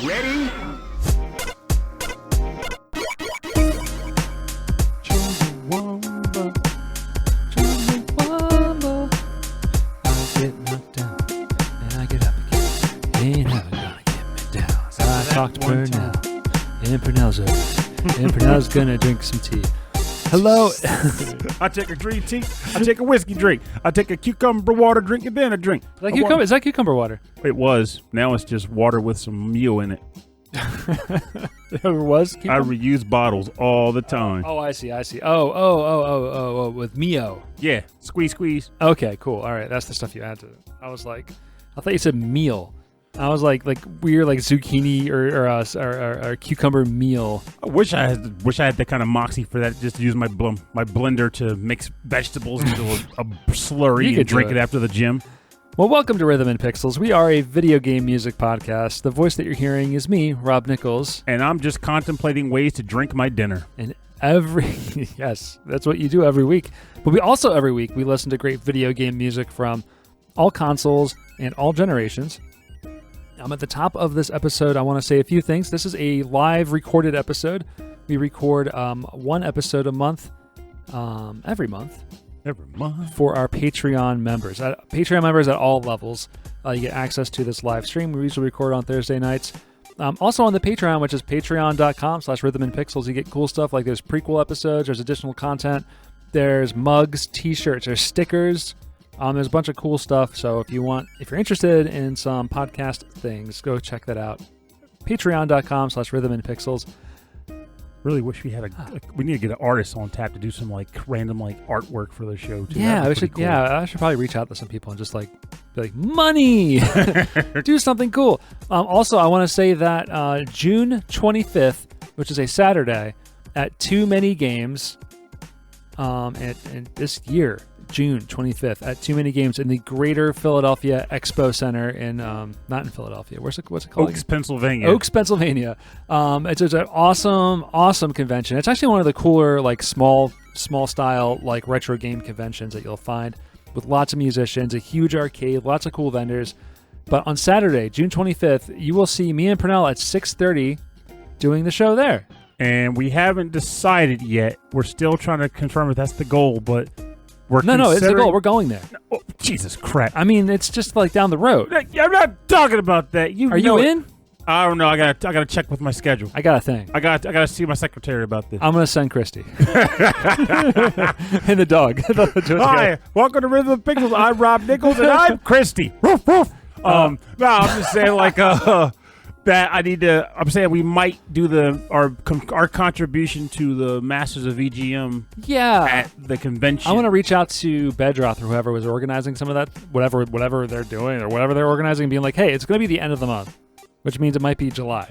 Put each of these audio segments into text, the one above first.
Ready? I get knocked down and I get up again. Ain't never gonna get me down. So I talked to Purnell, and Purnell's over. And Purnell's gonna drink some tea. Hello. I take a green tea. I take a whiskey drink. I take a cucumber water drink and then a drink. Is that cucumber water? It was. Now it's just water with some meal in it. It was cucumber? I reuse bottles all the time. Oh, I see. Oh, with Mio. Yeah. Squeeze. Okay, cool. All right, that's the stuff you add to it. I thought you said meal. I was like weird, like zucchini or cucumber meal. I wish I had that kind of moxie for that. Just to use my blender to mix vegetables into a slurry and drink it after the gym. Well, welcome to Rhythm and Pixels. We are a video game music podcast. The voice that you're hearing is me, Rob Nichols. And I'm just contemplating ways to drink my dinner. And yes, that's what you do every week. But we also, every week, we listen to great video game music from all consoles and all generations. At the top of this episode, I want to say a few things. This is a live recorded episode. We record one episode a month, every month. For our Patreon members. Patreon members at all levels, you get access to this live stream. We usually record on Thursday nights. Also on the Patreon, which is patreon.com/rhythmandpixels, you get cool stuff like there's prequel episodes, there's additional content, there's mugs, t-shirts, there's stickers. There's a bunch of cool stuff. So if you're interested in some podcast things, go check that out. Patreon.com/rhythmandpixels. Really wish we had we need to get an artist on tap to do some random artwork for the show too. Yeah, cool. I should probably reach out to some people and just be like, money, do something cool. Also, I want to say that June 25th, which is a Saturday, at Too Many Games, and this year, June 25th, at Too Many Games in the Greater Philadelphia Expo Center in, not in Philadelphia. What's it called? Oaks, Pennsylvania. It's just an awesome convention. It's actually one of the cooler, small style, retro game conventions that you'll find, with lots of musicians, a huge arcade, lots of cool vendors. But on Saturday, June 25th, you will see me and Purnell at 6:30 doing the show there. And we haven't decided yet. We're still trying to confirm if that's the goal, but No, it's the goal. We're going there. Oh, Jesus Christ. I mean, it's just down the road. I'm not talking about that. Are you in? I don't know. I gotta check with my schedule. I got a thing. I gotta see my secretary about this. I'm gonna send Christy and the dog. Hi, welcome to Rhythm of Pixels. I'm Rob Nichols and I'm Christy. No, I'm just saying that I need to. I'm saying we might do our contribution to the Masters of EGM. Yeah. At the convention. I want to reach out to Bedroth or whoever was organizing some of that, whatever they're doing or whatever they're organizing, being like, hey, it's going to be the end of the month, which means it might be July.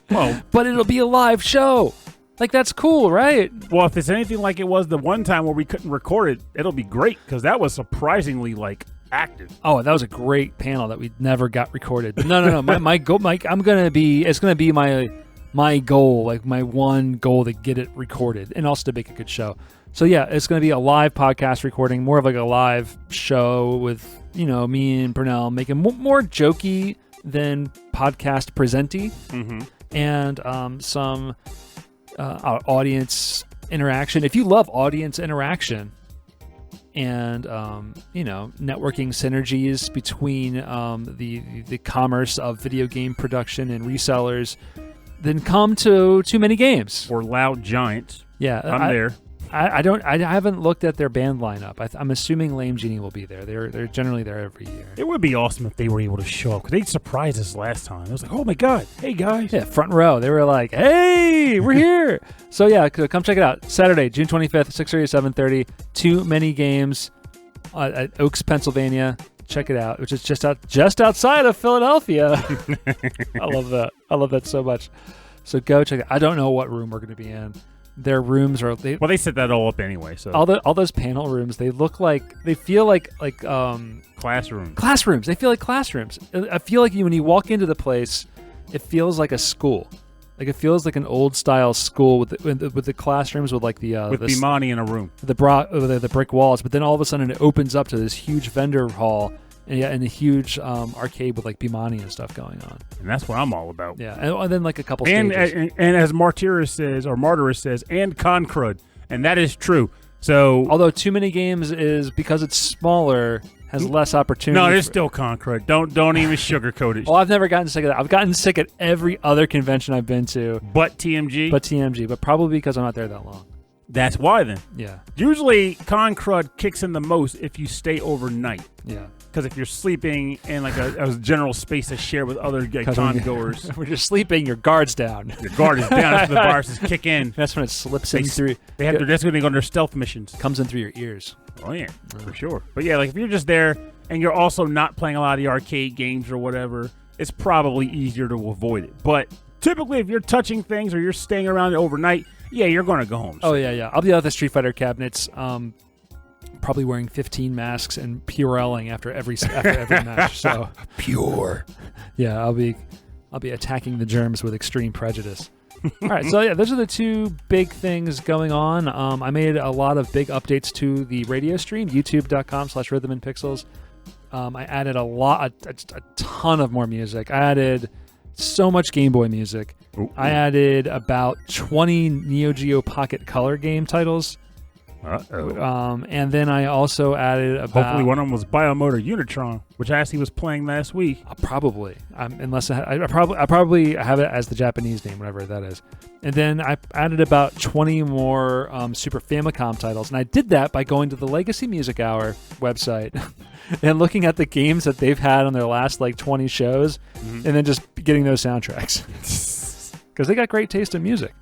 Well, but it'll be a live show. That's cool, right? Well, if it's anything like it was the one time where we couldn't record it, it'll be great because that was surprisingly active. Oh, that was a great panel that we never got recorded. No. My goal, it's gonna be my goal, my one goal to get it recorded and also to make a good show. So yeah, it's gonna be a live podcast recording, more of a live show with me and Purnell making more jokey than podcast presenty, and some audience interaction. If you love audience interaction and networking synergies between the commerce of video game production and resellers, then come to Too Many Games or Loud Giants. Yeah, I'm there. I haven't looked at their band lineup. I'm assuming Lame Genie will be there. They're generally there every year. It would be awesome if they were able to show up because they surprised us last time. It was like, oh my god, hey guys. Yeah, front row. They were like, hey, we're here. So yeah, come check it out. Saturday, June 25th, 6:30 to 7:30. Too Many Games at Oaks, Pennsylvania. Check it out, which is just outside of Philadelphia. I love that. I love that so much. So go check it out. I don't know what room we're going to be in. Their rooms are they set that all up anyway. So all those panel rooms, they feel like classrooms. Classrooms. They feel like classrooms. I feel like when you walk into the place, it feels like a school. It feels like an old style school with the classrooms with Bimani in a room, the brick walls. But then all of a sudden it opens up to this huge vendor hall And a huge arcade with like Bimani and stuff going on. And that's what I'm all about. Yeah, and then like a couple and stages. And as Martyrus says, and Concrud, and that is true. So, although too many games is because it's smaller has less opportunity. No, there's still Concrud. Don't even sugarcoat it. Well, I've never gotten sick of that. I've gotten sick at every other convention I've been to. But TMG, but probably because I'm not there that long. That's why then. Yeah. Usually, Concrud kicks in the most if you stay overnight. Yeah. Because if you're sleeping in like a general space to share with other con goers, when you're sleeping, your guard's down. Your guard is down after the viruses kick in. That's when it slips in through. That's when they go on their stealth missions. Comes in through your ears. Oh yeah, for sure. But yeah, like if you're just there and you're also not playing a lot of the arcade games or whatever, it's probably easier to avoid it. But typically, if you're touching things or you're staying around overnight, yeah, you're going to go home. Oh yeah. I'll be out at the Street Fighter cabinets. Probably wearing 15 masks and Purelling after every match. So pure. Yeah, I'll be attacking the germs with extreme prejudice. All right, so yeah, those are the two big things going on. I made a lot of big updates to the radio stream, youtube.com/rhythmandpixels. I added a ton of more music. I added so much Game Boy music. Ooh. I added about 20 Neo Geo Pocket Color game titles. Uh-oh. And then I also added about... Hopefully one of them was Biomotor Unitron, which I actually was playing last week. Probably. Unless I probably have it as the Japanese name, whatever that is. And then I added about 20 more Super Famicom titles. And I did that by going to the Legacy Music Hour website and looking at the games that they've had on their last like 20 shows and then just getting those soundtracks. Because they got great taste in music.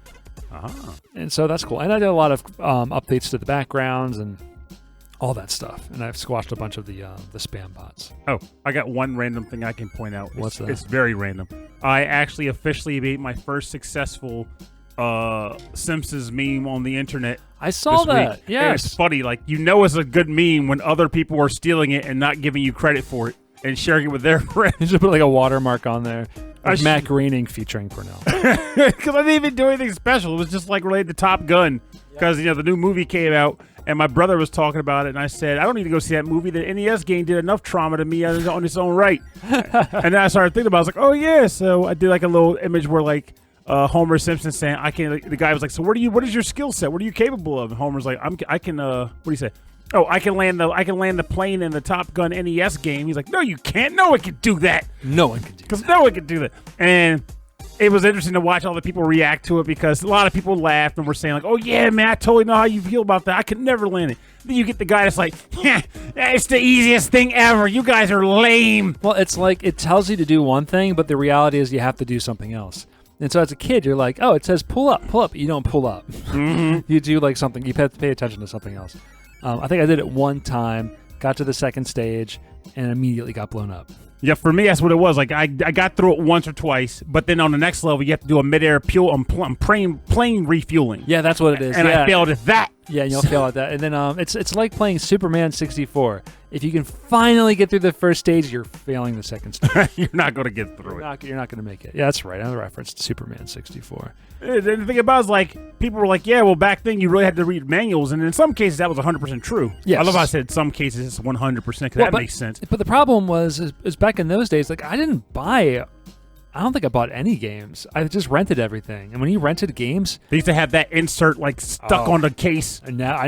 Uh-huh. And so that's cool. And I did a lot of updates to the backgrounds and all that stuff. And I've squashed a bunch of the spam bots. Oh, I got one random thing I can point out. What's that? It's very random. I actually officially made my first successful Simpsons meme on the internet. I saw that. Yeah, Yes. it's funny. Like, it's a good meme when other people are stealing it and not giving you credit for it and sharing it with their friends. You should put like a watermark on there. Like Matt Groening featuring Cornell. Because I didn't even do anything special. It was just like related to Top Gun. Because, the new movie came out and my brother was talking about it. And I said, I don't need to go see that movie. The NES game did enough trauma to me on its own right. And then I started thinking about it. I was like, oh, yeah. So I did like a little image where like Homer Simpson saying, the guy was like, so what is your skill set? What are you capable of? And Homer's like, I can, what do you say? Oh, I can land the plane in the Top Gun NES game. He's like, no, you can't. No one can do that. No one can do that. Because no one can do that. And it was interesting to watch all the people react to it because a lot of people laughed and were saying like, oh, yeah, man, I totally know how you feel about that. I could never land it. Then you get the guy that's like, it's the easiest thing ever. You guys are lame. Well, it's like it tells you to do one thing, but the reality is you have to do something else. And so as a kid, you're like, oh, it says pull up. You don't pull up. Mm-hmm. You do like something. You have to pay attention to something else. I think I did it one time, got to the second stage, and immediately got blown up. Yeah, for me, that's what it was. Like, I got through it once or twice, but then on the next level, you have to do a midair plane refueling. Yeah, that's what it is. And I failed at that. Yeah, you'll fail at that. And then it's like playing Superman 64. If you can finally get through the first stage, you're failing the second stage. You're not going to get through it. You're not going to make it. Yeah, that's right. Another reference to Superman 64. The thing about it is, like, people were like, yeah, well, back then you really had to read manuals, and in some cases that was 100% true. Yes. I love how I said in some cases it's 100% because that makes sense. But the problem was back in those days, like, I don't think I bought any games. I just rented everything. And when you rented games... They used to have that insert, like, stuck on the case. And now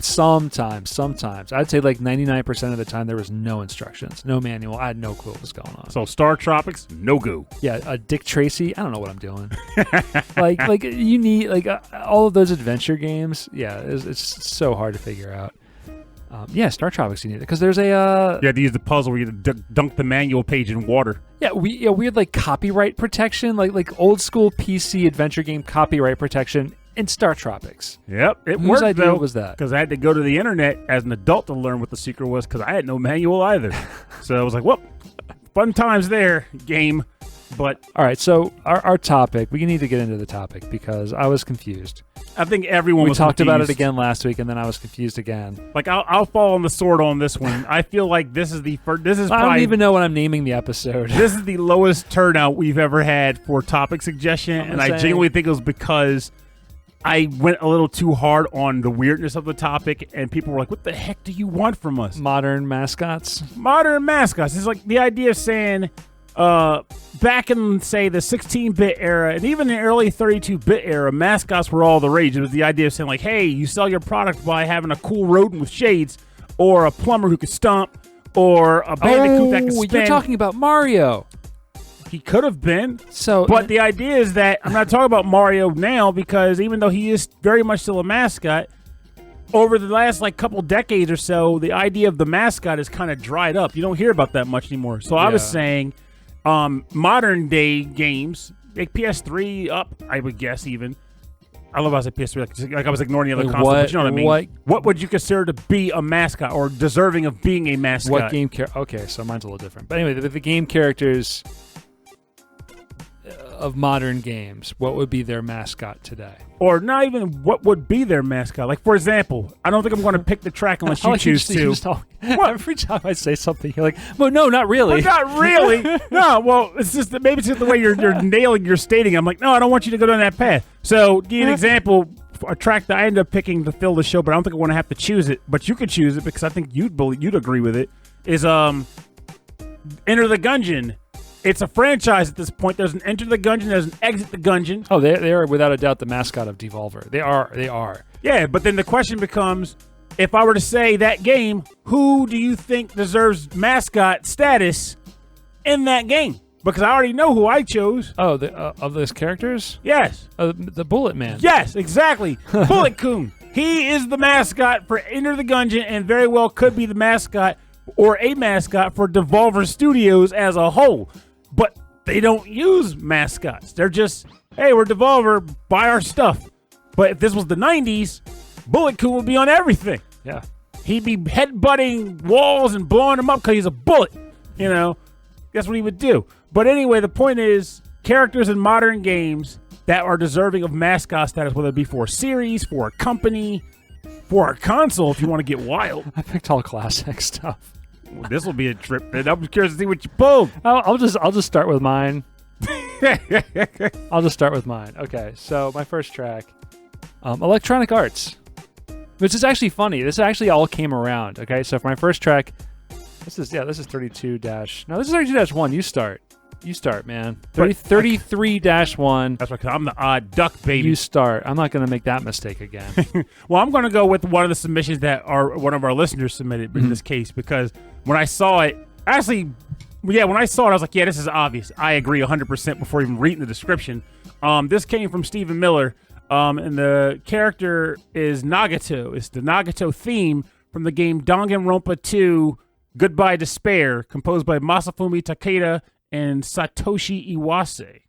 sometimes. I'd say, like, 99% of the time there was no instructions, no manual. I had no clue what was going on. So, Star Tropics, no go. Yeah, Dick Tracy, I don't know what I'm doing. like you need, like, all of those adventure games, yeah, it's so hard to figure out. Star Tropics you need it because there's a... You had to use the puzzle where you had to dunk the manual page in water. Yeah, we had like copyright protection, like old school PC adventure game copyright protection in Star Tropics. Yep, it Whose worked idea though. was that? Because I had to go to the internet as an adult to learn what the secret was because I had no manual either. So I was like, well, fun times there, game. But all right, so our topic, we need to get into the topic because I was confused. I think everyone was talked confused. about it again last week, and then I was confused again. Like I'll fall on the sword on this one. I feel like this is the first. I don't even know what I'm naming the episode. This is the lowest turnout we've ever had for topic suggestion, and I genuinely think it was because I went a little too hard on the weirdness of the topic, and people were like, what the heck do you want from us? Modern mascots? Modern mascots. It's like the idea of saying, back in, say, the 16-bit era, and even the early 32-bit era, mascots were all the rage. It was the idea of saying, like, hey, you sell your product by having a cool rodent with shades, or a plumber who could stomp, or a bandicoot that could spin. You're talking about Mario. He could have been. So, but the idea is that I'm not talking about Mario now, because even though he is very much still a mascot, over the last couple decades or so, the idea of the mascot is kind of dried up. You don't hear about that much anymore. So I was saying, modern day games, like PS3 up, I would guess even. I love how I said PS3, like I was ignoring the other consoles, but you know what I mean. What would you consider to be a mascot or deserving of being a mascot? What game okay, so mine's a little different. But anyway, the game characters of modern games, what would be their mascot today? Or not even what would be their mascot. Like, for example, I don't think I'm going to pick the track unless you choose to. What? Every time I say something, you're like, well, no, not really. Well, not really. No, well, it's just that maybe it's just the way you're nailing your stating. I'm like, no, I don't want you to go down that path. So, give you an example. A track that I ended up picking to fill the show, but I don't think I want to have to choose it. But you could choose it because I think you'd agree with it. Is Enter the Gungeon. It's a franchise at this point. There's an Enter the Gungeon. There's an Exit the Gungeon. Oh, they are without a doubt the mascot of Devolver. They are. Yeah, but then the question becomes, if I were to say that game, who do you think deserves mascot status in that game? Because I already know who I chose. Oh, of those characters? Yes. The Bullet Man. Yes, exactly. Bullet Coon. He is the mascot for Enter the Gungeon and very well could be the mascot or a mascot for Devolver Studios as a whole. But they don't use mascots. They're just, hey, we're Devolver, buy our stuff. But if this was the 90s, Bullet Coon would be on everything. Yeah. He'd be headbutting walls and blowing them up because he's a bullet. You know, that's what he would do. But anyway, the point is, characters in modern games that are deserving of mascot status, whether it be for a series, for a company, for a console, if you want to get wild. I picked all classic stuff. Well, this will be a trip, man. I'm curious to see what you pulled. I'll just start with mine. I'll just start with mine. Okay, so my first track, Electronic Arts, which is actually funny. This actually all came around. Okay, so for my first track, this is 32 dash. No, this is 32-1. You start, man. 33-1. That's right, because I'm the odd duck, baby. You start. I'm not going to make that mistake again. Well, I'm going to go with one of the submissions that one of our listeners submitted in this case, because when I saw it, I was like, yeah, this is obvious. I agree 100% before even reading the description. This came from Stephen Miller, and the character is Nagito. It's the Nagito theme from the game Danganronpa 2, Goodbye Despair, composed by Masafumi Takada and Satoshi Iwase.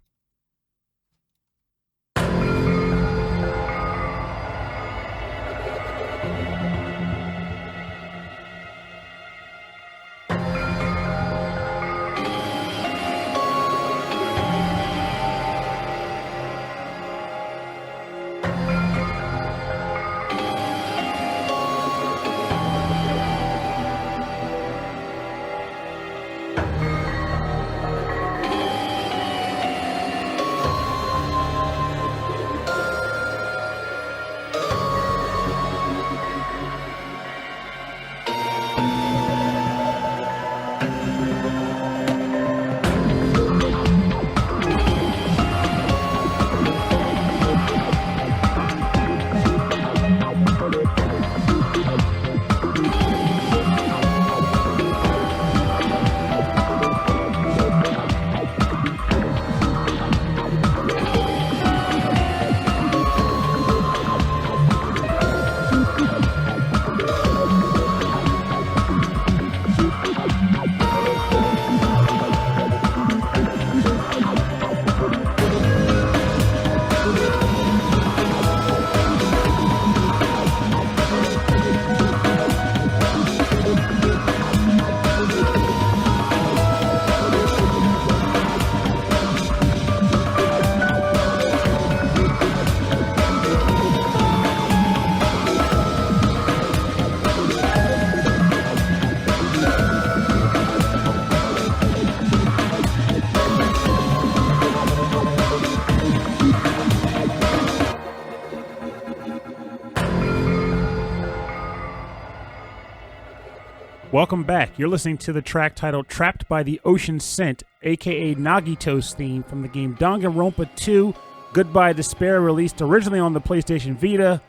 Welcome back. You're listening to the track titled Trapped by the Ocean Scent, aka Nagito's theme from the game Danganronpa 2, Goodbye Despair, released originally on the PlayStation Vita,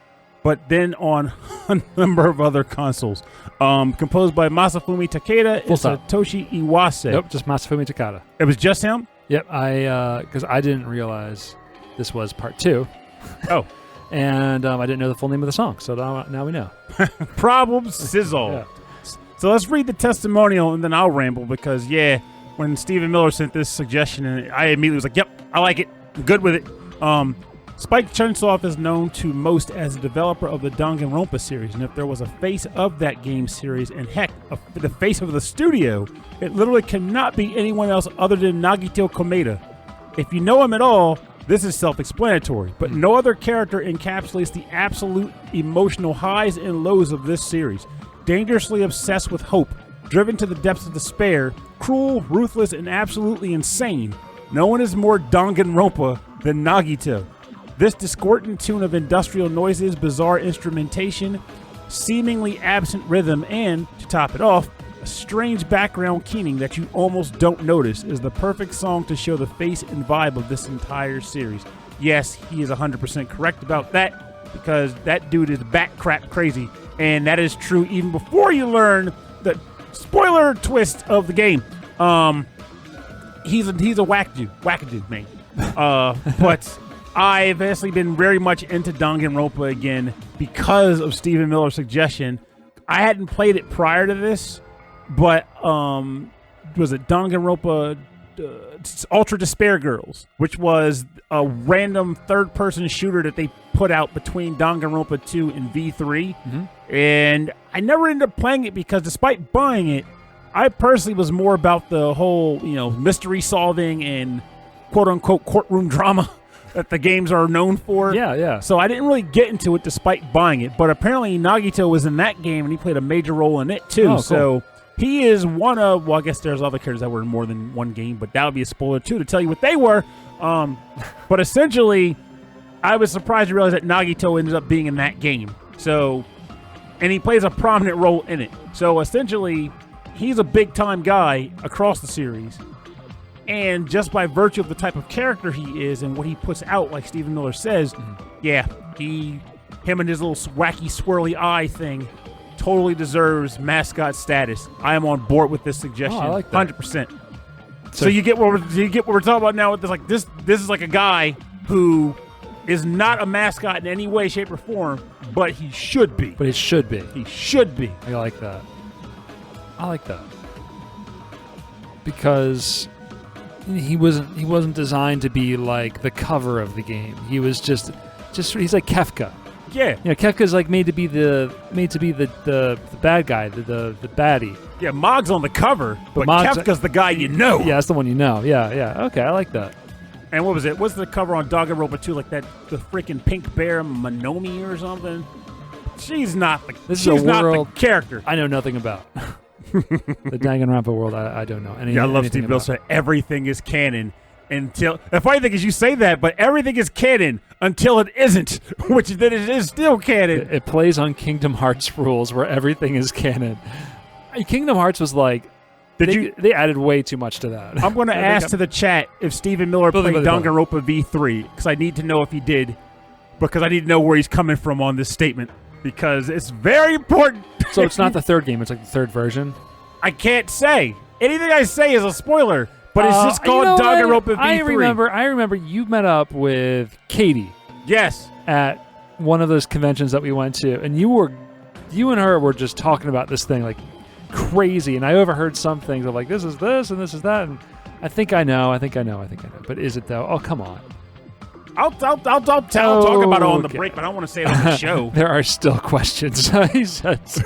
but then on a number of other consoles. Composed by Masafumi Takada and Satoshi Iwase. Nope, just Masafumi Takada. It was just him? Yep, because I didn't realize this was part 2. Oh. And I didn't know the full name of the song, so now we know. Problem sizzle. Yeah. So let's read the testimonial, and then I'll ramble, because, when Stephen Miller sent this suggestion, and I immediately was like, yep, I like it. I'm good with it. Spike Chunsoft is known to most as the developer of the Danganronpa series, and if there was a face of that game series, and heck, the face of the studio, it literally cannot be anyone else other than Nagito Komeda. If you know him at all, this is self-explanatory, but no other character encapsulates the absolute emotional highs and lows of this series. Dangerously obsessed with hope, driven to the depths of despair, cruel, ruthless, and absolutely insane. No one is more Danganronpa than Nagito. This discordant tune of industrial noises, bizarre instrumentation, seemingly absent rhythm, and, to top it off, a strange background keening that you almost don't notice is the perfect song to show the face and vibe of this entire series. Yes, he is 100% correct about that, because that dude is bat crap crazy, and that is true even before you learn the spoiler twist of the game. He's a wackadoo, man. But I've actually been very much into Danganronpa again because of Stephen Miller's suggestion. I hadn't played it prior to this, but was it Danganronpa Ultra Despair Girls, which was a random third-person shooter that they put out between Danganronpa 2 and V3. Mm-hmm. And I never ended up playing it because despite buying it, I personally was more about the whole, mystery solving and quote-unquote courtroom drama that the games are known for. Yeah. So I didn't really get into it despite buying it. But apparently Nagito was in that game and he played a major role in it too. Oh, cool. So he is one of, well, I guess there's other characters that were in more than one game, but that would be a spoiler too to tell you what they were. But essentially, I was surprised to realize that Nagito ended up being in that game. So, and he plays a prominent role in it. So essentially, he's a big-time guy across the series. And just by virtue of the type of character he is and what he puts out, like Stephen Miller says, him and his little wacky swirly eye thing totally deserves mascot status. I am on board with this suggestion. I like that. 100%. So you get what we're talking about now with this. Like this is like a guy who is not a mascot in any way, shape, or form, but he should be. But it should be. He should be. I like that. Because he wasn't designed to be like the cover of the game. He was just he's like Kefka. Yeah. Kefka's like made to be the bad guy, the baddie. Yeah, Mog's on the cover, but Kefka's the guy you know. Yeah, that's the one you know. Yeah. Okay, I like that. And what was it? What's the cover on Danganronpa 2? Like the freaking pink bear Monomi or something? She's not the character. I know nothing about. The Danganronpa world, I don't know. I love Steve Wilson. Everything is canon until... The funny thing is you say that, but everything is canon until it isn't, which then it is still canon. It plays on Kingdom Hearts rules where everything is canon. Kingdom Hearts was like... They added way too much to that. I'm going to ask to the chat if Stephen Miller played Danganronpa V3, because I need to know if he did, because I need to know where he's coming from on this statement, because it's very important. So it's not the third game, it's like the third version? I can't say. Anything I say is a spoiler, but it's just called Danganronpa V3. I remember you met up with Katie. Yes. At one of those conventions that we went to, and you and her were just talking about this thing like crazy, and I overheard some things of like, this is this and this is that, and I think I know. But is it though? Oh, come on. I'll talk about it on the break, but I don't want to say it on the show. There are still questions. He says.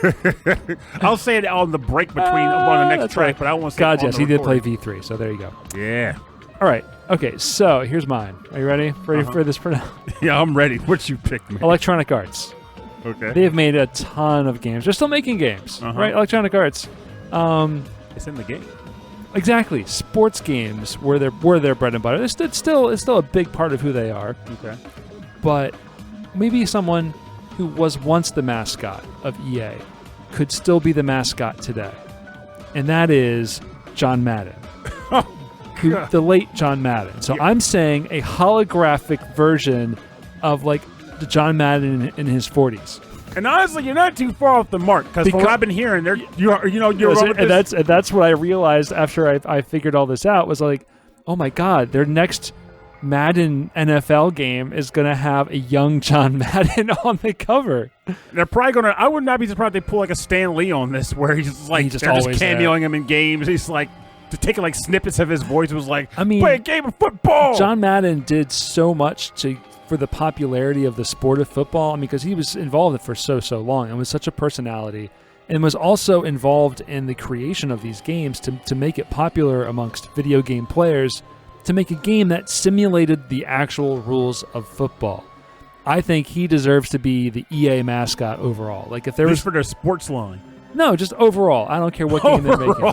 I'll say it on the break between on the next track, right. But I don't want to say it on yes, the he recording. did play V3, so there you go. Yeah. All right. Okay, so here's mine. Are you ready? Ready for this for now? Yeah, I'm ready. What you picked, man? Electronic Arts. Okay. They have made a ton of games. They're still making games, right? Electronic Arts. It's in the game. Exactly. Sports games were their bread and butter. It's still a big part of who they are. Okay. But maybe someone who was once the mascot of EA could still be the mascot today. and that is John Madden. The late John Madden. So I'm saying a holographic version of like the John Madden in his 40s. And honestly, you're not too far off the mark because what I've been hearing, that's what I realized after I figured all this out was like, oh my God, their next Madden NFL game is going to have a young John Madden on the cover. They're probably going to. I would not be surprised if they pull like a Stan Lee on this, where they're just cameoing him in games. He's like taking like snippets of his voice. Was like, play a game of football. John Madden did so much for the popularity of the sport of football. I mean, because he was involved in it for so long and was such a personality, and was also involved in the creation of these games to make it popular amongst video game players, to make a game that simulated the actual rules of football. I think he deserves to be the EA mascot overall. Like if there was for their sports line. No, just overall. I don't care what game they're making.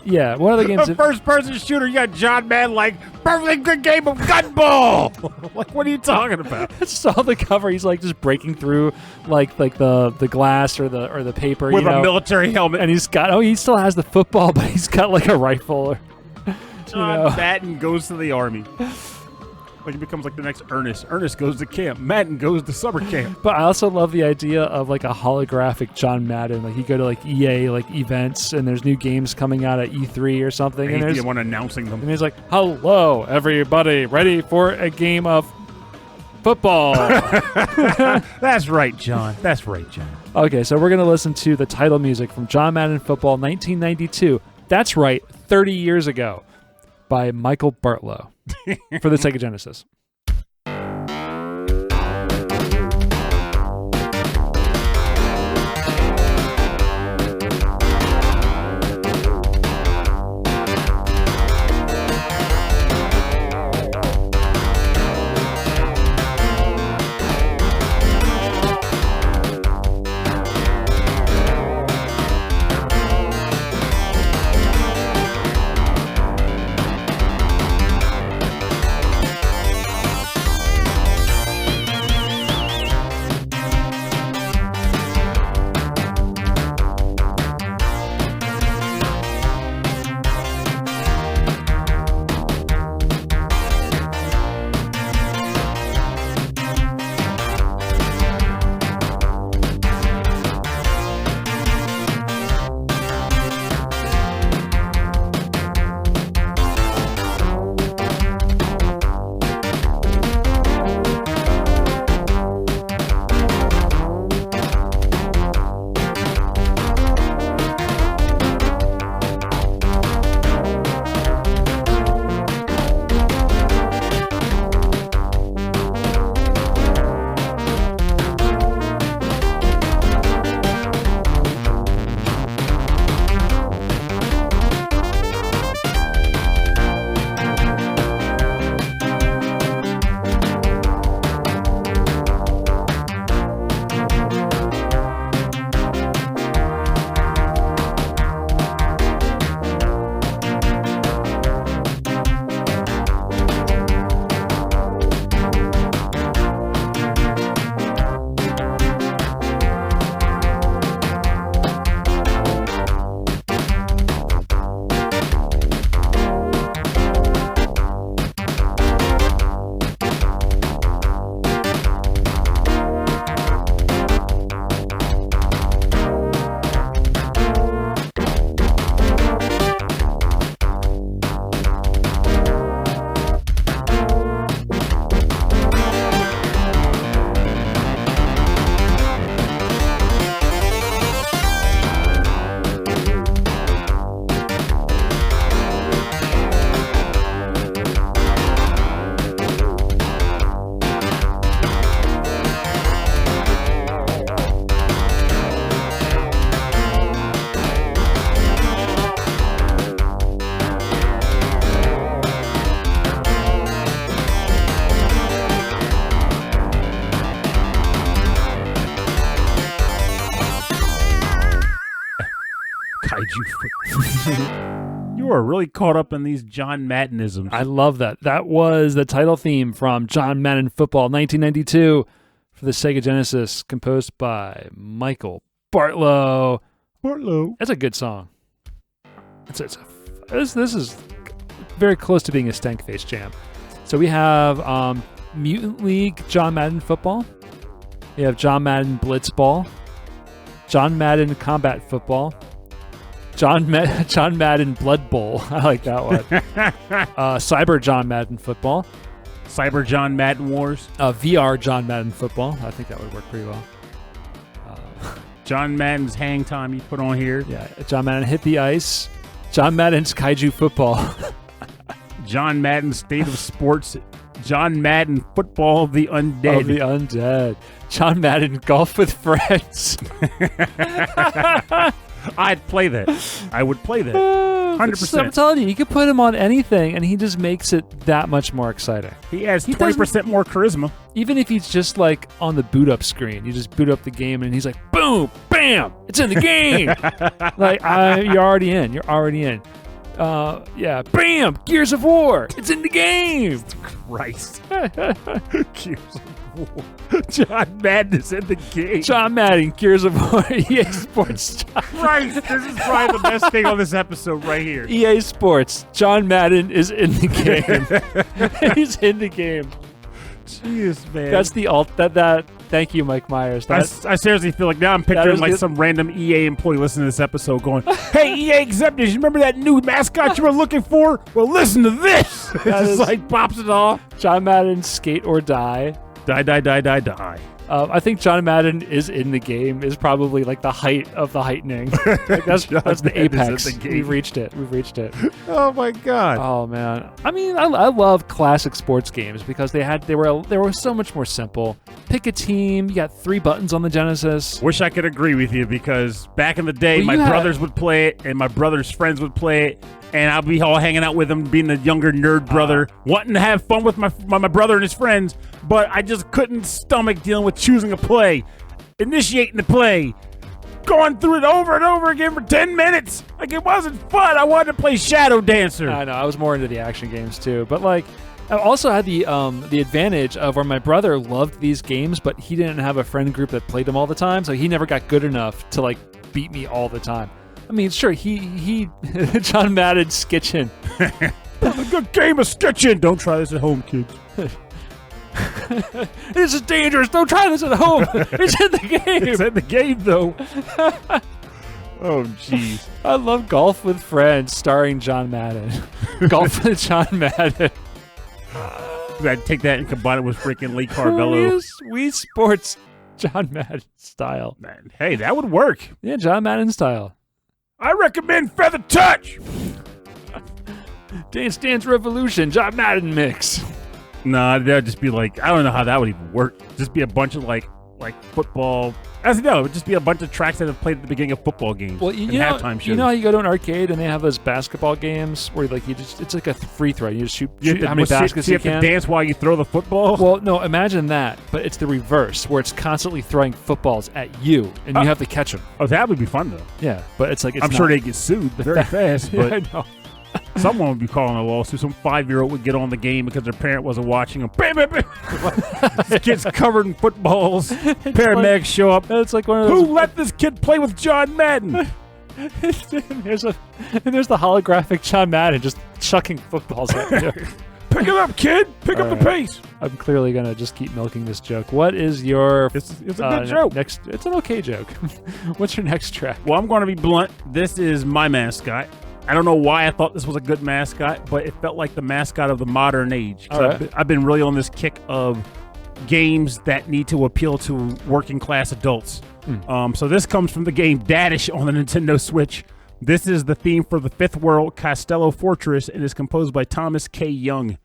Yeah, one of the games. A first-person shooter. You got John Madden, like perfectly good game of Gunball. Like, what are you talking about? I saw the cover. He's like just breaking through like the glass or the paper with a military helmet, and he still has the football, but he's got like a rifle. John Madden goes to the army. Like he becomes like the next Ernest. Ernest goes to camp. Madden goes to summer camp. But I also love the idea of like a holographic John Madden. Like you go to like EA like events and there's new games coming out at E3 or something. And he's the one announcing them. And he's like, "Hello, everybody, ready for a game of football?" That's right, John. That's right, John. Okay, so we're gonna listen to the title music from John Madden Football 1992. That's right, 30 years ago, by Michael Bartlow for the Sega Genesis. You are really caught up in these John Maddenisms. I love that. That was the title theme from John Madden Football 1992 for the Sega Genesis, composed by Michael Bartlow. Bartlow. That's a good song. This is very close to being a stank face jam. So we have Mutant League John Madden Football. We have John Madden Blitzball. John Madden Combat Football. John Madden Blood Bowl. I like that one. Cyber John Madden Football. Cyber John Madden Wars. VR John Madden Football. I think that would work pretty well. John Madden's Hang Time you put on here. Yeah, John Madden Hit the Ice. John Madden's Kaiju Football. John Madden State of Sports. John Madden Football of the Undead. Of the Undead. John Madden Golf with Friends. I'd play that. I would play that. 100%. I'm telling you could put him on anything, and he just makes it that much more exciting. He has 20% more charisma. Even if he's just like on the boot up screen, you just boot up the game, and he's like, boom, bam, it's in the game. Like, you're already in. You're already in. Yeah, bam, Gears of War, it's in the game. Christ. Gears of War. John Madden is in the game. John Madden, Gears of War, EA Sports. Christ, this is probably the best thing on this episode right here. EA Sports, John Madden is in the game. He's in the game. Jeez, man. That's the thank you, Mike Myers. I seriously feel like now I'm picturing like some random EA employee listening to this episode going, hey, EA executives, you remember that new mascot you were looking for? Well, listen to this. It's just like pops it off. John Madden Skate or Die. Die. I think John Madden is in the game is probably like the height of the heightening. Like that's the apex. We've reached it. Oh my god. Oh man. I mean, I love classic sports games because they were so much more simple. Pick a team. You got 3 buttons on the Genesis. Wish I could agree with you because back in the day, my brothers would play it and my brother's friends would play it. And I'll be all hanging out with them, being the younger nerd brother, wanting to have fun with my brother and his friends, but I just couldn't stomach dealing with choosing a play, initiating the play, going through it over and over again for 10 minutes. Like, it wasn't fun. I wanted to play Shadow Dancer. I know. I was more into the action games, too. But, like, I also had the advantage of where my brother loved these games, but he didn't have a friend group that played them all the time, so he never got good enough to, like, beat me all the time. I mean, sure, he John Madden Skitchin. A good game of Skitchin. Don't try this at home, kids. This is dangerous. Don't try this at home. It's in the game. It's in the game, though. Oh, jeez. I love Golf with Friends starring John Madden. Golf with John Madden. I'd take that and combine it with freaking Lee Carvello. Wii Sports John Madden style. Man, hey, that would work. Yeah, John Madden style. I recommend Feather Touch. Dance Dance Revolution, John Madden mix. Nah, that'd just be like, I don't know how that would even work. Just be a bunch of like football. As you know, it would just be a bunch of tracks that have played at the beginning of football games. Well, halftime shows. You know how you go to an arcade and they have those basketball games where like it's like a free throw. You just shoot how many baskets you can. You have to dance while you throw the football? Well, no, imagine that, but it's the reverse where it's constantly throwing footballs at you and you have to catch them. Oh, that would be fun though. Yeah, but it's like I'm sure they get sued very fast. But yeah, I know. Someone would be calling a lawsuit. Some 5-year-old would get on the game because their parent wasn't watching them. Bam, bam, bam. This kid's covered in footballs. Paramedics show up. It's like one of those. Who let this kid play with John Madden? There's the holographic John Madden just chucking footballs at you. Pick it up, kid. Pick up the pace. I'm clearly gonna just keep milking this joke. What is your? It's a good joke. It's an okay joke. What's your next track? Well, I'm going to be blunt. This is my mascot. I don't know why I thought this was a good mascot, but it felt like the mascot of the modern age. Right. I've been really on this kick of games that need to appeal to working class adults. So this comes from the game Dadish on the Nintendo Switch. This is the theme for the Fifth World Kastelo Fortress and is composed by Thomas K. Young.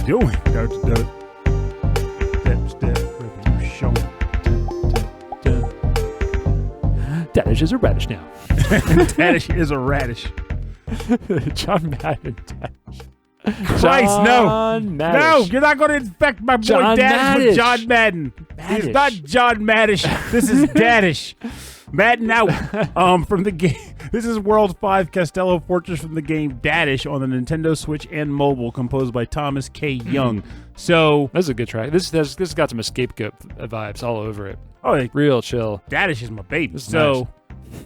doing? Step revolution. Dadish is a radish now. Dadish is a radish. John Madden Dadish. Christ, no. John Maddish. No, you're not going to infect my boy John Dadish with Maddish. John Madden. Maddish. He's not John Maddish. This is Dadish. Madden out from the game. This is World 5 Kastelo Fortress from the game Dadish on the Nintendo Switch and mobile, composed by Thomas K. Young. So That's a good track. This got some Scapegoat vibes all over it. oh, Real chill. Dadish is my baby. This is So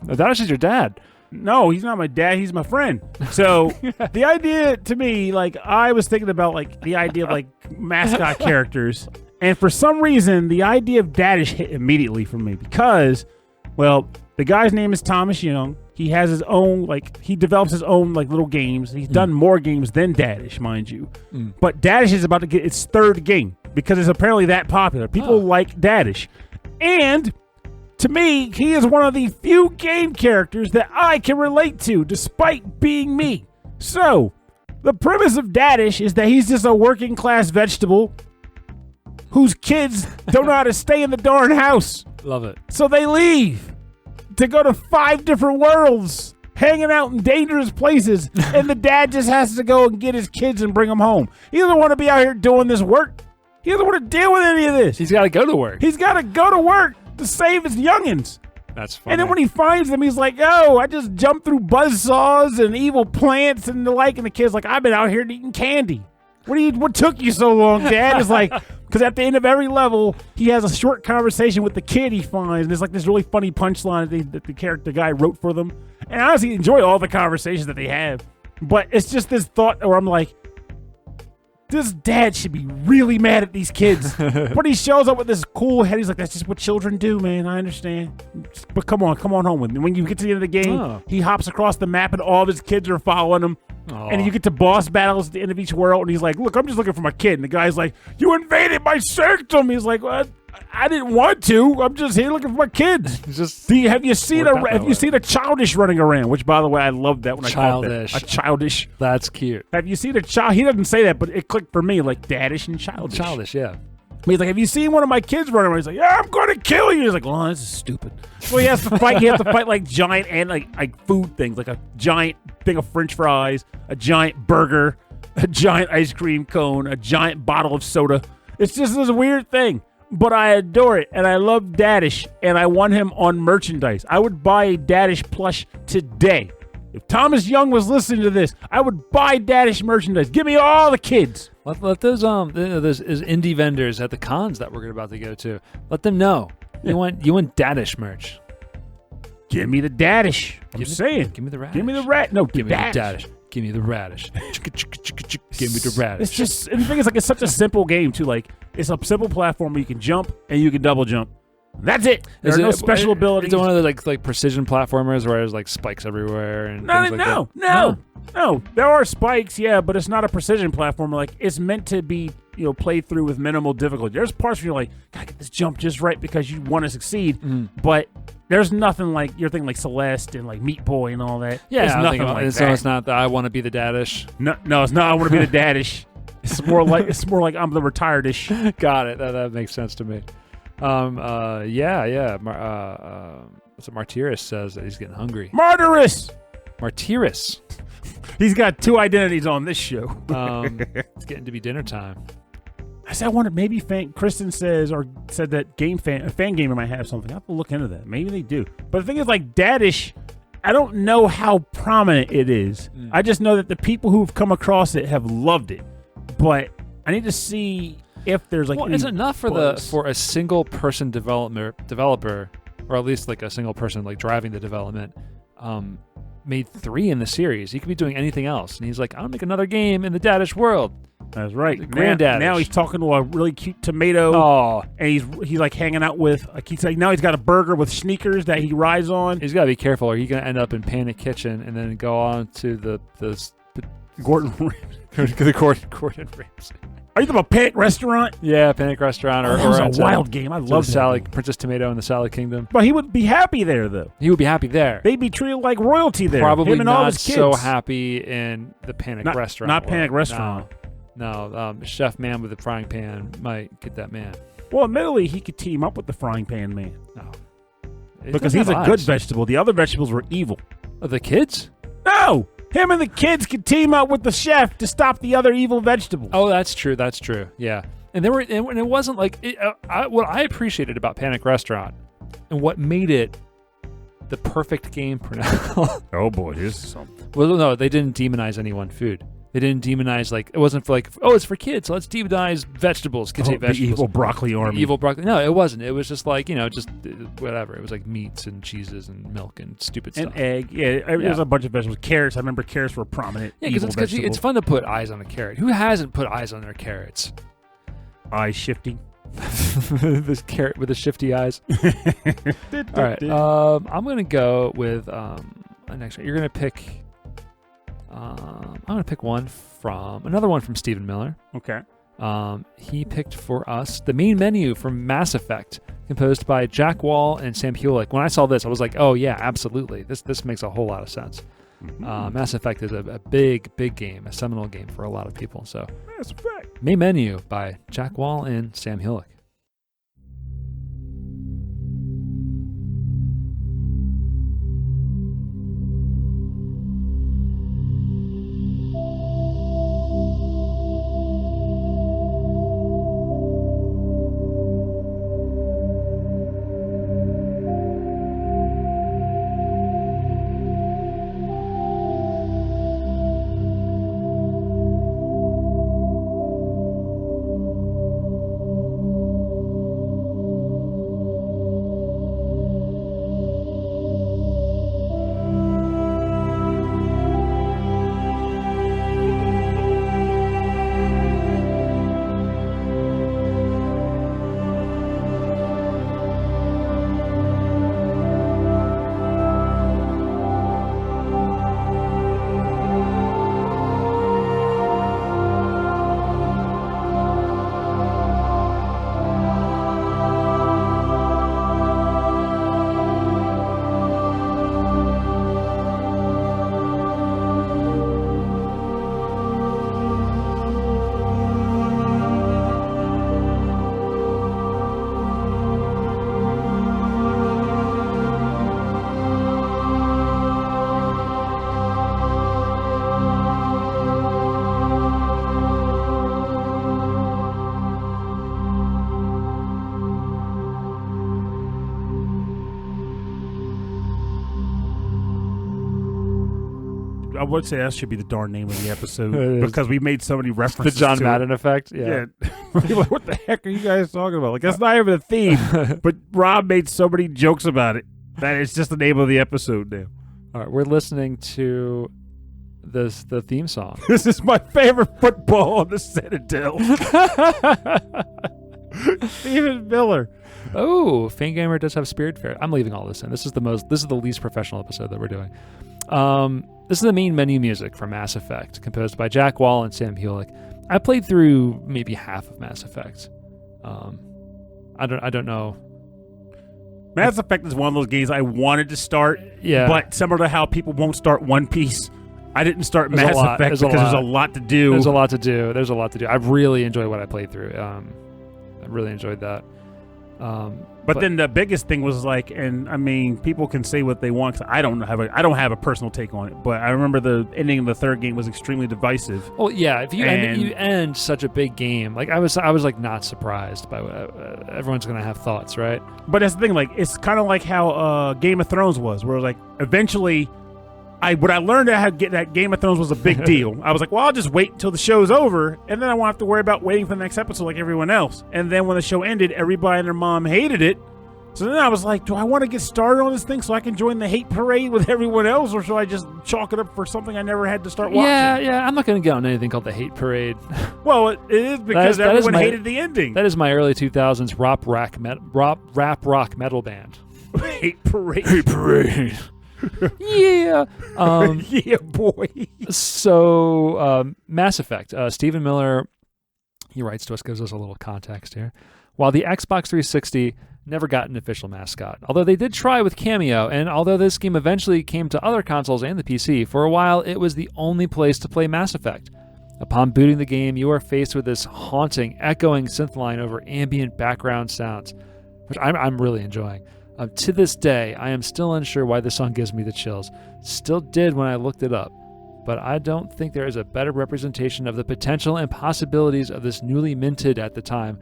nice. Dadish is your dad. no, he's not my dad. He's my friend. So the idea to me, like I was thinking about like the idea of like mascot characters, and for some reason the idea of Dadish hit immediately for me because, well, the guy's name is Thomas Young. He has his own he develops his own like little games. He's done more games than Dadish, mind you. But Dadish is about to get its third game because it's apparently that popular. People like Dadish, and to me, he is one of the few game characters that I can relate to, despite being me. So, the premise of Dadish is that he's just a working class vegetable whose kids don't know how to stay in the darn house. Love it. So they leave to go to 5 different worlds, hanging out in dangerous places, and the dad just has to go and get his kids and bring them home. He doesn't want to be out here doing this work. He doesn't want to deal with any of this. He's got to go to work. He's got to go to work to save his youngins. That's funny. And then when he finds them, he's like, oh, I just jumped through buzzsaws and evil plants and the like. And the kid's like, I've been out here eating candy. What took you so long, Dad? It's like, because at the end of every level, he has a short conversation with the kid he finds. And there's like this really funny punchline that the character guy wrote for them. And I honestly enjoy all the conversations that they have. But it's just this thought where I'm like, this dad should be really mad at these kids. But he shows up with this cool head. He's like, that's just what children do, man. I understand. But come on home with me. When you get to the end of the game, he hops across the map and all of his kids are following him. And you get to boss battles at the end of each world. And he's like, look, I'm just looking for my kid. And the guy's like, you invaded my sanctum. He's like, well, I didn't want to. I'm just here looking for my kids. Have you seen a Childish running around? Which, by the way, I love that when I called it a Childish. That's cute. Have you seen a child? He doesn't say that, but it clicked for me like Dadish and Childish. Childish, yeah. He's like, have you seen one of my kids running around? He's like, yeah, I'm going to kill you. He's like, well, this is stupid. So he has to fight. He has to fight like giant and like food things, like a giant thing of French fries, a giant burger, a giant ice cream cone, a giant bottle of soda. It's just this weird thing. But I adore it, and I love Dadish, and I want him on merchandise. I would buy a Dadish plush today. If Thomas Young was listening to this, I would buy Dadish merchandise. Give me all the kids. Let those those indie vendors at the cons that we're about to go to. Let them know you want Dadish merch. Give me the Dadish. I'm saying. Give me the radish. Give me the rat. No, give me the Dadish. Give me the radish. Give me the radish. It's just, and the thing is, like, it's such a simple game too. Like, it's a simple platform where you can jump and you can double jump. That's it. There's no special abilities. Is it one of those like precision platformers where there's like spikes everywhere and things like that? No. There are spikes, yeah, but it's not a precision platformer. Like, it's meant to be, played through with minimal difficulty. There's parts where you're like, gotta get this jump just right because you want to succeed, but there's nothing like you're thinking like Celeste and like Meat Boy and all that. Yeah, it's nothing like that. So it's not that I want to be the Dadish. No, it's not. I want to be the Dadish. It's more like I'm the retired-ish. Got it. That makes sense to me. Yeah. What's it? Martyrus says that he's getting hungry. Martyrus. He's got 2 identities on this show. It's getting to be dinner time. I wonder, maybe Kristen said that a fan gamer might have something. I have to look into that. Maybe they do. But the thing is, like, Dadish, I don't know how prominent it is. I just know that the people who've come across it have loved it. But I need to see if there's like. Well, is it enough for a single person developer, or at least like a single person like driving the development? Made 3 in the series. He could be doing anything else, and he's like, "I'll make another game in the Dadish world." That's right. Granddad. Now he's talking to a really cute tomato. Oh, and he's like hanging out with. Like he's like, now he's got a burger with sneakers that he rides on. He's got to be careful, or he's gonna end up in Panic Kitchen and then go on to the Gordon Ramsay. the Gordon Ramsay. Are you talking about Panic Restaurant? Yeah, Panic Restaurant. That was a wild game. I love Salad, Princess Tomato in the Salad Kingdom. But he would be happy there, though. He would be happy there. They'd be treated like royalty there. Probably him and not all his kids. so happy in the Panic Restaurant. Not Panic Restaurant. No, Chef Man with the frying pan might get that man. Well, admittedly, he could team up with the frying pan man. No. Because he's a good vegetable. The other vegetables were evil. Oh, the kids? No! Him and the kids could team up with the chef to stop the other evil vegetables. Oh, that's true. That's true. Yeah. And it wasn't like what I appreciated about Panic Restaurant and what made it the perfect game for now. Oh boy, here's something. Well, no, they didn't demonize any one food. They didn't demonize, like, it wasn't for like, oh, it's for kids, so let's demonize vegetables. Kids hate vegetables. The evil broccoli army. Evil broccoli. No, it wasn't. It was just like, just whatever. It was like meats and cheeses and milk and stupid stuff. And egg. Yeah, there's a bunch of vegetables. Carrots. I remember carrots were prominent. Yeah, because it's fun to put eyes on a carrot. Who hasn't put eyes on their carrots? Eye shifting. This carrot with the shifty eyes. All right. I'm going to go with next one. You're going to pick... I'm going to pick another one from Stephen Miller. Okay. He picked for us the main menu from Mass Effect, composed by Jack Wall and Sam Hulick. When I saw this, I was like, oh yeah, absolutely. This makes a whole lot of sense. Mm-hmm. Mass Effect is a big game, a seminal game for a lot of people. So, Mass Effect. Main menu by Jack Wall and Sam Hulick. I would say that should be the darn name of the episode because we made so many references. The John to Madden effect. Yeah. Like, what the heck are you guys talking about? Like, that's not even a theme. But Rob made so many jokes about it that it's just the name of the episode now. All right, we're listening to the theme song. This is my favorite football on the Citadel. Stephen Miller. Oh, Fangamer does have Spirit Fair. I'm leaving all this in. This is the least professional episode that we're doing. This is the main menu music from Mass Effect, composed by Jack Wall and Sam Hulick. I played through maybe half of Mass Effect. I don't know. Mass Effect is one of those games I wanted to start, but similar to how people won't start One Piece, I didn't start Mass Effect because there's a lot to do. There's a lot to do. I really enjoyed what I played through. I really enjoyed that. But then the biggest thing was like, and I mean, people can say what they want. 'Cause I don't have a personal take on it. But I remember the ending of the third game was extremely divisive. Well, yeah, if you end such a big game, like I was like not surprised by what everyone's gonna have thoughts, right? But that's the thing, like it's kind of like how Game of Thrones was, where like eventually, when I learned that Game of Thrones was a big deal, I was like, well, I'll just wait until the show's over, and then I won't have to worry about waiting for the next episode like everyone else. And then when the show ended, everybody and their mom hated it. So then I was like, do I want to get started on this thing so I can join the hate parade with everyone else, or should I just chalk it up for something I never had to start watching? Yeah, I'm not going to get on anything called the hate parade. Well, it is because everyone hated the ending. That is my early 2000s rap rock metal band. Hate parade. Hate parade. Yeah. Yeah, boy. So, Mass Effect. Stephen Miller, he writes to us, gives us a little context here. While the Xbox 360 never got an official mascot, although they did try with Cameo, and although this game eventually came to other consoles and the PC, for a while it was the only place to play Mass Effect. Upon booting the game, you are faced with this haunting, echoing synth line over ambient background sounds, which I'm really enjoying. To this day, I am still unsure why this song gives me the chills. Still did when I looked it up. But I don't think there is a better representation of the potential and possibilities of this newly minted at the time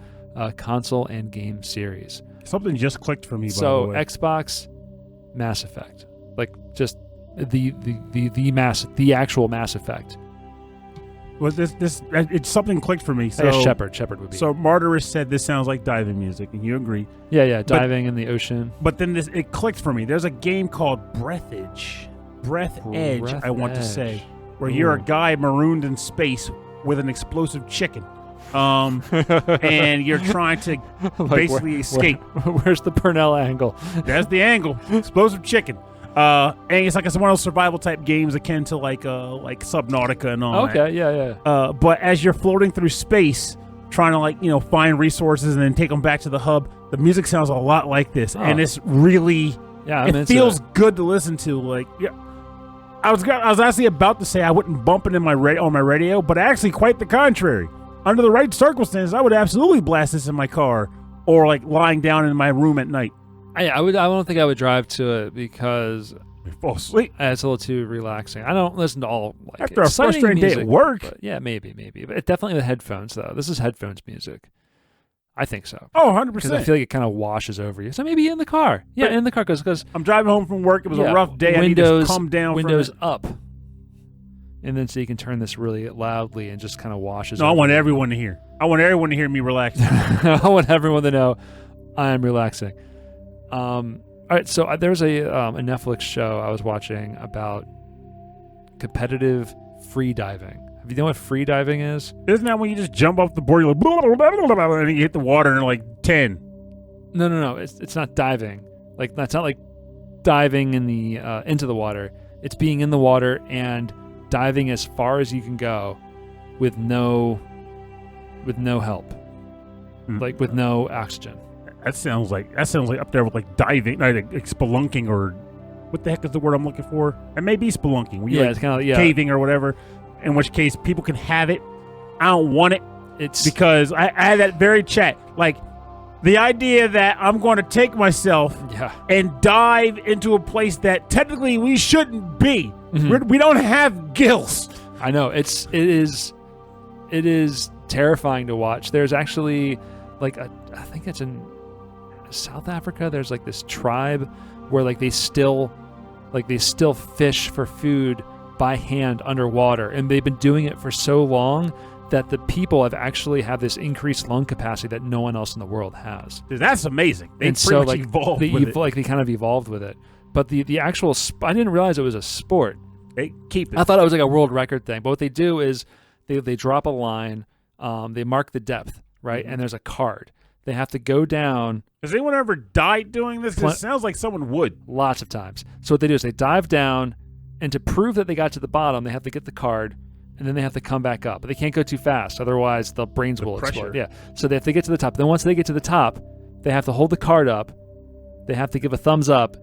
console and game series. Something just clicked for me, by the So way. Xbox, Mass Effect, like just the actual Mass Effect. Well, it's something clicked for me. So Shepard would be. So Martyrus said this sounds like diving music, and you agree. Yeah, diving in the ocean. But then it clicked for me. There's a game called Breath Edge, I want to say, where you're a guy marooned in space with an explosive chicken. And you're trying to basically escape. Where's the Purnell angle? That's the angle. Explosive chicken. And it's like one of those survival type games akin to like Subnautica and all that. Okay, yeah. But as you're floating through space, trying to find resources and then take them back to the hub, the music sounds a lot like this, and it's really it feels good to listen to. I was actually about to say I wouldn't bump it on my radio, but actually quite the contrary. Under the right circumstances, I would absolutely blast this in my car or lying down in my room at night. I don't think I would drive to it because you fall asleep. It's a little too relaxing. I don't listen to all after a frustrating day at work. But yeah, maybe. But it definitely with headphones though. This is headphones music. I think so. Oh, 100%. Because I feel like it kind of washes over you. So maybe in the car. Yeah, in the car because I'm driving home from work. It was a rough day. I need to come down. Windows up. And then so you can turn this really loudly and just kind of washes. No, I want everyone to hear. I want everyone to hear me relaxing. I want everyone to know I am relaxing. All right, so there's a Netflix show I was watching about competitive free diving. Have you know what free diving is? Isn't that when you just jump off the board, you're blah, blah, blah, blah, blah, and you hit the water in 10? No. It's not diving. That's not like diving in the into the water. It's being in the water and diving as far as you can go with no help, with no oxygen. That sounds like up there with diving, like spelunking, or what the heck is the word I'm looking for? It may be spelunking. It's kind of caving or whatever. In which case, people can have it. I don't want it. It's because I had that very chat. The idea that I'm going to take myself and dive into a place that technically we shouldn't be. Mm-hmm. We don't have gills. I know it is terrifying to watch. There's actually I think it's in South Africa. There's this tribe where they still fish for food by hand underwater, and they've been doing it for so long that the people have this increased lung capacity that no one else in the world has. Dude, that's amazing. They pretty much evolved with it. They kind of evolved with it. But the actual I didn't realize it was a sport. They keep it. I thought it was a world record thing. But what they do is they drop a line, they mark the depth, right? Mm-hmm. And there's a card. They have to go down. Has anyone ever died doing this? 'Cause it sounds like someone would. Lots of times. So what they do is they dive down, and to prove that they got to the bottom, they have to get the card, and then they have to come back up. But they can't go too fast, otherwise the brains will explode. Yeah. So they have to get to the top. Then once they get to the top, they have to hold the card up, they have to give a thumbs up,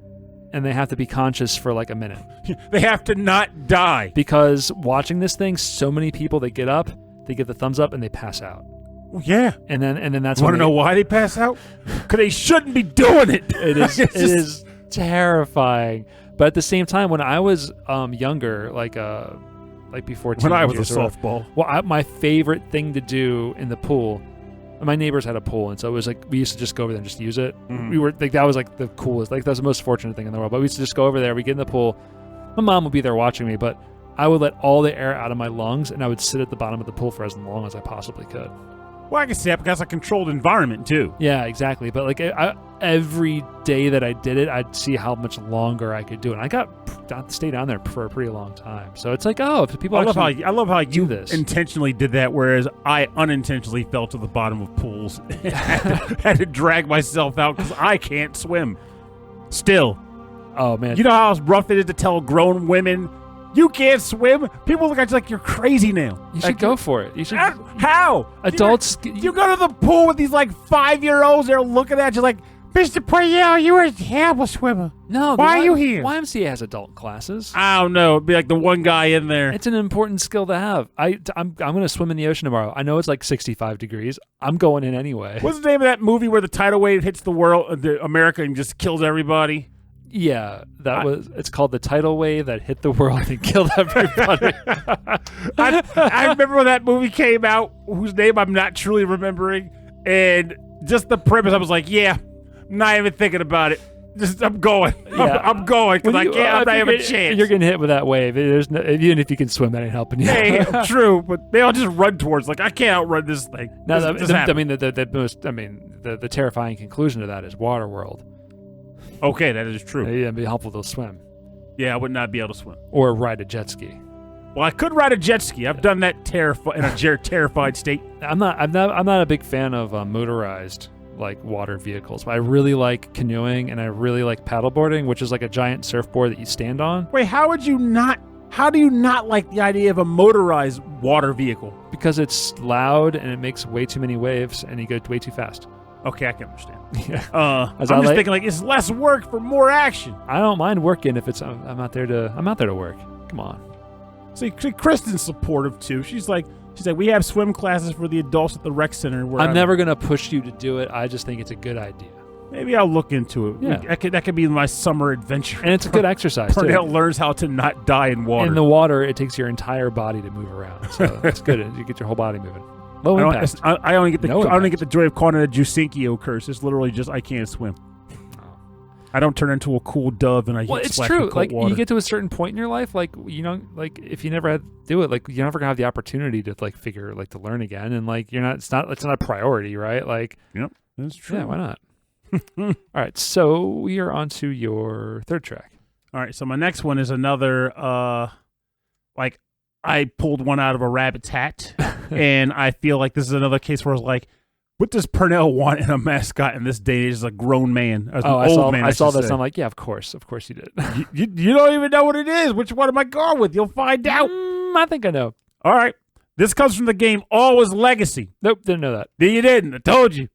and they have to be conscious for a minute. They have to not die. Because watching this thing, so many people, they get up, they give the thumbs up, and they pass out. Well, yeah. And then that's want to know why they pass out? Because they shouldn't be doing it. It is terrifying. But at the same time, when I was younger, before teenagers, when I was a softball, my favorite thing to do in the pool, my neighbors had a pool, and so it was we used to just go over there and just use it. Mm-hmm. We were that was the coolest, that was the most fortunate thing in the world. But we used to just go over there, we get in the pool. My mom would be there watching me, but I would let all the air out of my lungs, and I would sit at the bottom of the pool for as long as I possibly could. Well, I can see that because it's a controlled environment, too. Yeah, exactly. But, every day that I did it, I'd see how much longer I could do it. And I got to stay down there for a pretty long time. So it's if people I love how you this. intentionally did that, whereas I unintentionally fell to the bottom of pools. had to drag myself out because I can't swim. Still. Oh, man. You know how rough it is to tell grown women, you can't swim? People look at you like you're crazy now. You should go for it. You should. How? Adults. You go to the pool with these 5-year-olds. They're looking at you like, Mr. Poyel, you're a terrible swimmer. No. Why are you here? YMCA has adult classes. I don't know. It'd be like the one guy in there. It's an important skill to have. I'm going to swim in the ocean tomorrow. I know it's like 65 degrees. I'm going in anyway. What's the name of that movie where the tidal wave hits the world, America, and just kills everybody? Yeah, it's called The Tidal Wave That Hit the World and Killed Everybody. I remember when that movie came out, whose name I'm not truly remembering, and just the premise, I was like, yeah, I'm not even thinking about it. Just I'm going. Yeah. I'm going because I can't. I'm not even a chance. You're getting hit with that wave. There's no, even if you can swim, that ain't helping you. Hey, true, but they all just run towards. Like I can't outrun this thing. No, the terrifying conclusion to that is Waterworld. Okay, that is true. It'd be helpful to swim. Yeah, I would not be able to swim or ride a jet ski. Well, I could ride a jet ski. I've done that in a terrified state. I'm not a big fan of motorized like water vehicles. But I really like canoeing and I really like paddleboarding, which is like a giant surfboard that you stand on. Wait, how do you not like the idea of a motorized water vehicle? Because it's loud and it makes way too many waves and you go way too fast. Okay, I can understand. Yeah. I'm just thinking like it's less work for more action. I don't mind working if it's I'm out there to work. Come on. See, Kristen's supportive too. She's like, we have swim classes for the adults at the rec center. Where I'm never gonna push you to do it. I just think it's a good idea. Maybe I'll look into it. Yeah. That could be my summer adventure. And it's a good exercise too. Purnell learns how to not die in water. In the water, it takes your entire body to move around. So it's good. You get your whole body moving. Low impact. I only get the joy of calling it a Jusinkyo curse. It's literally just I can't swim. I don't turn into a cool dove and I get splashed with cold like water. You get to a certain point in your life, like like if you never had to do it, like you're never gonna have the opportunity to like figure like to learn again, and like it's not a priority, right? Like, yep, that's true. Yeah, why not? All right, so we are on to your third track. All right, so my next one is another like I pulled one out of a rabbit's hat, and I feel like this is another case where I was like, what does Purnell want in a mascot in this day? He's a grown man. I saw this. And I'm like, yeah, of course you did. you don't even know what it is. Which one am I going with? You'll find out. I think I know. All right. This comes from the game Alwa's Legacy. Nope, didn't know that. You didn't. I told you.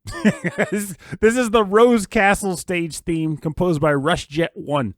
This is the Rose Castle stage theme composed by Rushjet 1.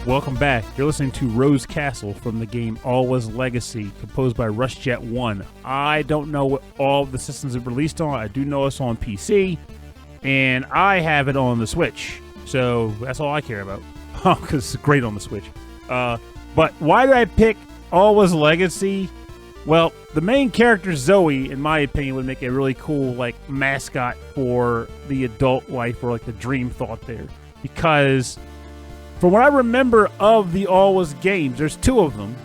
Welcome back. You're listening to Rose Castle from the game Alwa's Legacy, composed by RushJet1. I don't know what all the systems have released on. I do know it's on PC, and I have it on the Switch. So that's all I care about, because it's great on the Switch. But why did I pick Alwa's Legacy? Well, the main character, Zoe, in my opinion, would make a really cool mascot for the adult life, or the dream thought there. Because from what I remember of the Alwa's games, there's 2 of them.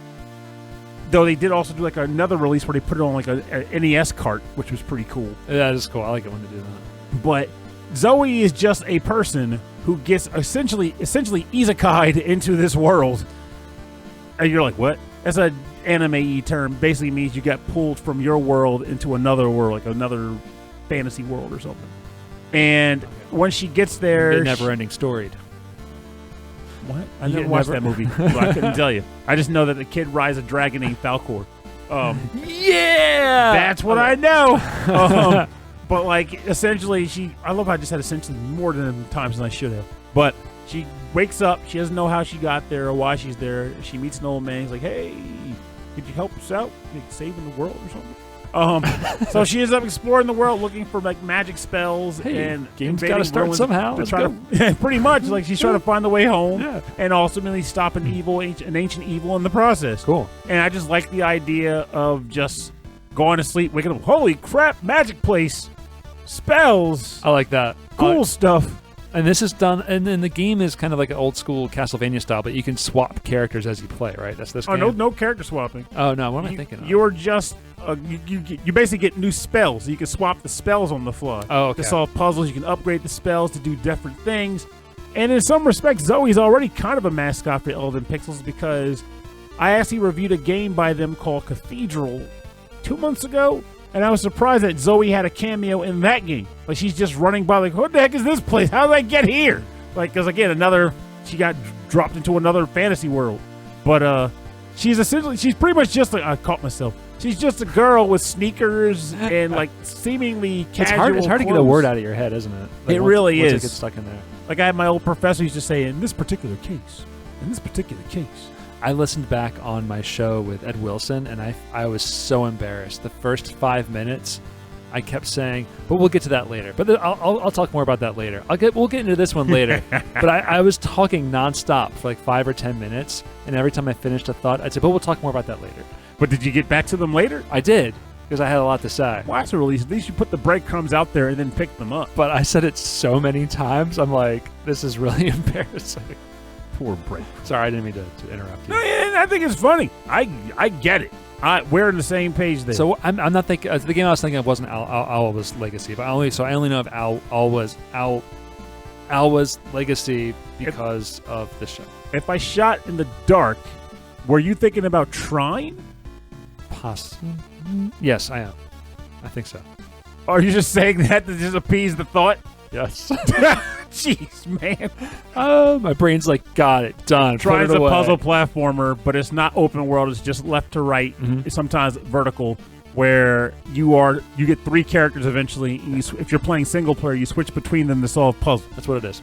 Though they did also do another release where they put it on a NES cart, which was pretty cool. Yeah, that is cool. I like it when they do that. But Zoe is just a person who gets essentially isekai'd into this world. And you're like, what? That's an anime term. Basically means you got pulled from your world into another world, another fantasy world or something. And when she gets there... Never-ending storied. What? I never watched that movie, so I couldn't tell you. I just know that the kid rides a dragon named Falcor. Yeah! That's what I know! But, essentially, I love how I just had essentially more than times than I should have. But she wakes up. She doesn't know how she got there or why she's there. She meets an old man. He's like, hey, could you help us out? Saving the world or something? So she ends up exploring the world looking for magic spells and game's got to start somehow. Pretty much, she's trying to find the way home and ultimately stop an ancient evil in the process. Cool. And I just like the idea of just going to sleep, waking up, holy crap, magic place, spells. I like that. Cool stuff. And this is done, and then the game is kind of like an old school Castlevania style, but you can swap characters as you play, right? That's this game. Oh, no character swapping. Oh, no, what am I thinking of? You're just, you basically get new spells. You can swap the spells on the fly. Oh, okay. To solve puzzles, you can upgrade the spells to do different things. And in some respects, Zoe's already kind of a mascot for Elven Pixels, because I actually reviewed a game by them called Cathedral 2 months ago, and I was surprised that Zoe had a cameo in that game. She's just running by what the heck is this place? How did I get here? Because again, she got dropped into another fantasy world. But she's pretty much just I caught myself. She's just a girl with sneakers and seemingly casual It's hard to get a word out of your head, isn't it? It really is. Once it gets stuck in there. I had my old professor used to say, in this particular case. I listened back on my show with Ed Wilson, and I was so embarrassed. The first 5 minutes, I kept saying, but we'll get to that later. But I'll talk more about that later. We'll get into this one later. But I was talking nonstop for 5 or 10 minutes, and every time I finished a thought, I'd say, but we'll talk more about that later. But did you get back to them later? I did, because I had a lot to say. Well, that's a release. At least you put the breadcrumbs out there and then pick them up. But I said it so many times, I'm like, this is really embarrassing. Poor break. Sorry, I didn't mean to interrupt you. No, I think it's funny. I get it. We're on the same page there. So I'm not thinking. The game I was thinking of wasn't Alwa's Legacy, but I only know of Alwa's Legacy because of the show. If I shot in the dark, were you thinking about Trine? Possibly. Yes, I am. I think so. Or are you just saying that to just appease the thought? Yes. Jeez, man. My brain's got it, done. Trine's a puzzle platformer, but it's not open world. It's just left to right. Mm-hmm. It's sometimes vertical, where you get 3 characters eventually. And if you're playing single player, you switch between them to solve puzzles. That's what it is.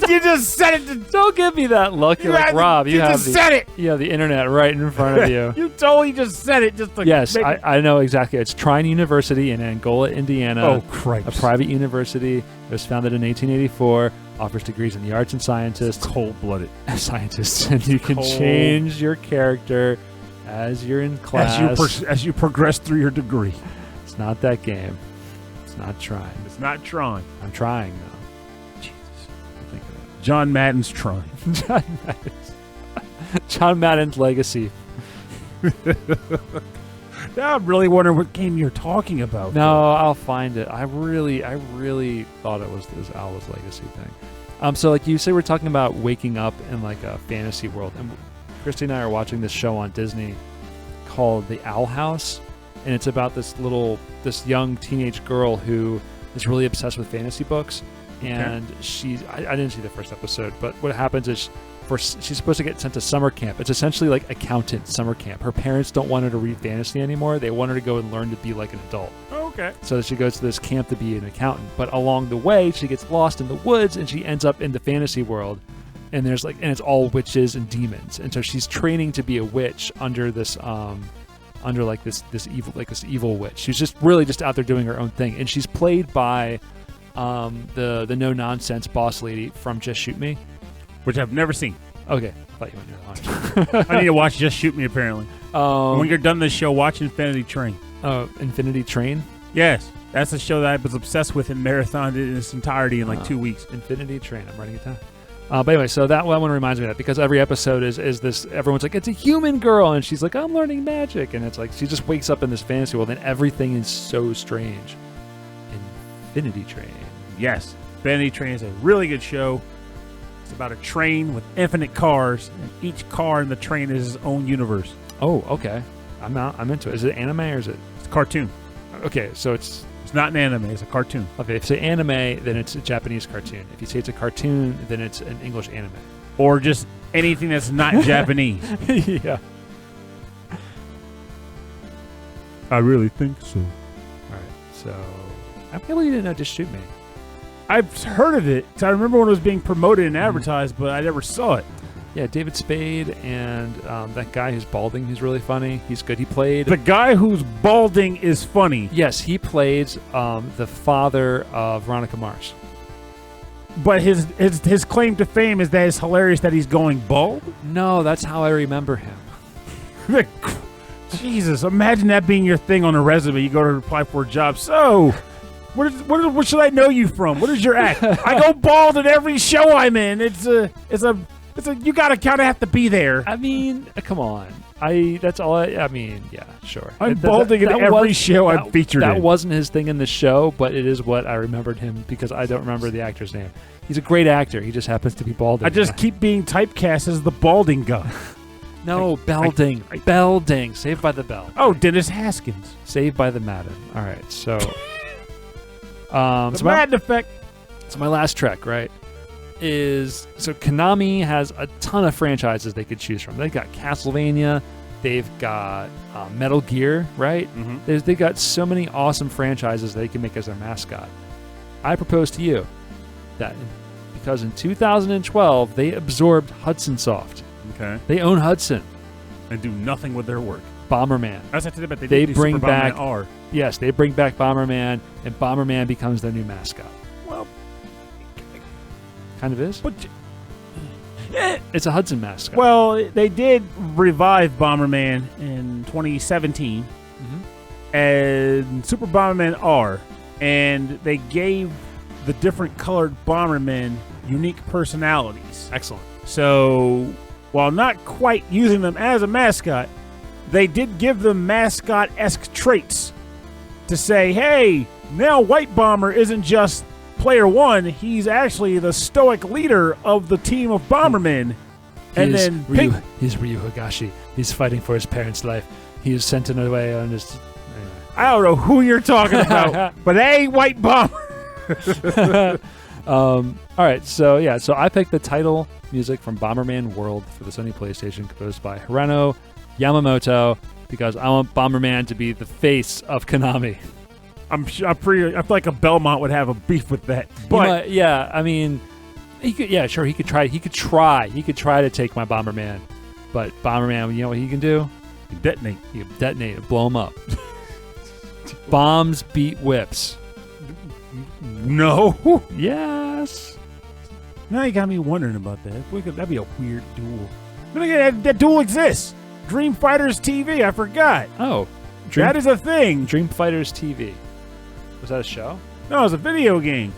You just said it. Don't give me that look. You're like, Rob, you said it. You have the internet right in front of you. You totally just said it. Yes, I know exactly. It's Trine University in Angola, Indiana. Oh, Christ. A private university. It was founded in 1884. Offers degrees in the arts and sciences. Cold-blooded. Scientists. And you can change your character as you're in class. As you progress through your degree. It's not that game. It's not Trine. It's not Trine. I'm trying, though. John Madden's Trine. John Madden's Legacy. Now I'm really wondering what game you're talking about. No, I'll find it. I really thought it was this Alwa's Legacy thing. So you say we're talking about waking up in a fantasy world, and Christy and I are watching this show on Disney called The Owl House, and it's about this young teenage girl who is really obsessed with fantasy books. And I didn't see the first episode, but what happens is she's supposed to get sent to summer camp. It's essentially like accountant summer camp. Her parents don't want her to read fantasy anymore. They want her to go and learn to be like an adult. Okay. So she goes to this camp to be an accountant, but along the way she gets lost in the woods and she ends up in the fantasy world, and it's all witches and demons, and so she's training to be a witch under this this evil witch. She's just really just out there doing her own thing, and she's played by the no nonsense boss lady from Just Shoot Me, which I've never seen. Okay, I thought you wanted to watch. I need to watch Just Shoot Me. Apparently, when you're done this show, watch Infinity Train. Infinity Train? Yes. That's a show that I was obsessed with and marathoned in its entirety in like 2 weeks. Infinity Train. I'm writing it down. But anyway, so that one reminds me of that, because every episode is this, everyone's like, it's a human girl, and she's like, I'm learning magic, and it's like, she just wakes up in this fantasy world, and everything is so strange. Infinity Train. Yes. Infinity Train is a really good show. It's about a train with infinite cars, and each car in the train is its own universe. Oh, okay. I'm into it. Is it anime or is it? It's a cartoon. Okay, so it's not an anime. It's a cartoon. Okay, if you say anime, then it's a Japanese cartoon. If you say it's a cartoon, then it's an English anime. Or just anything that's not Japanese. Yeah. I really think so. All right, so I can't believe you didn't know Just Shoot Me. I've heard of it because I remember when it was being promoted and advertised, but I never saw it. Yeah, David Spade and that guy who's balding, who's really funny. He's good. He played... The guy who's balding is funny. Yes, he played the father of Veronica Mars. But his claim to fame is that it's hilarious that he's going bald? No, that's how I remember him. Jesus, imagine that being your thing on a resume. You go to apply for a job. So, what should I know you from? What is your act? I go bald in every show I'm in. You gotta kind of have to be there. I mean, come on. That's all. I mean, yeah, sure. I'm balding in every show I'm featured in. That wasn't his thing in the show, but it is what I remembered him because I don't remember the actor's name. He's a great actor. He just happens to be balding. I just keep being typecast as the balding guy. No, Belding. Belding. Saved by the Bell. Oh, Dennis Haskins. Saved by the Madden. All right, so... the Madden effect. So my last trek, right, is... So Konami has a ton of franchises they could choose from. They've got Castlevania. They've got Metal Gear, right? Mm-hmm. They've got so many awesome franchises they can make as their mascot. I propose to you that because in 2012, they absorbed Hudson Soft. Okay. They own Hudson. And do nothing with their work. Bomberman. That's actually about they bring Super back Bomberman R. Yes, they bring back Bomberman, and Bomberman becomes their new mascot. Well, kind of is. But it's a Hudson mascot. Well, they did revive Bomberman in 2017 and Super Bomberman R, and they gave the different colored Bombermen unique personalities. Excellent. So, while not quite using them as a mascot, they did give them mascot-esque traits to say, hey, now White Bomber isn't just player one, he's actually the stoic leader of the team of Bombermen. And then he's Ryu Higashi. He's fighting for his parents' life. He is sent away on his... Anyway. I don't know who you're talking about, but hey, White Bomber. All right, so yeah, so I picked the title music from Bomberman World for the Sony PlayStation, composed by Hironao Yamamoto, because I want Bomberman to be the face of Konami. I feel like a Belmont would have a beef with that. But yeah, I mean, he could. Yeah, sure, he could try. He could try to take my Bomberman, but Bomberman, you know what he can do? He detonate. He can detonate and blow him up. Bombs beat whips. No. Yes. Now you got me wondering about that. That'd be a weird duel. But again, that duel exists. Dream Fighters TV. I forgot. Oh, that is a thing. Dream Fighters TV. Was that a show? No, it's a video game.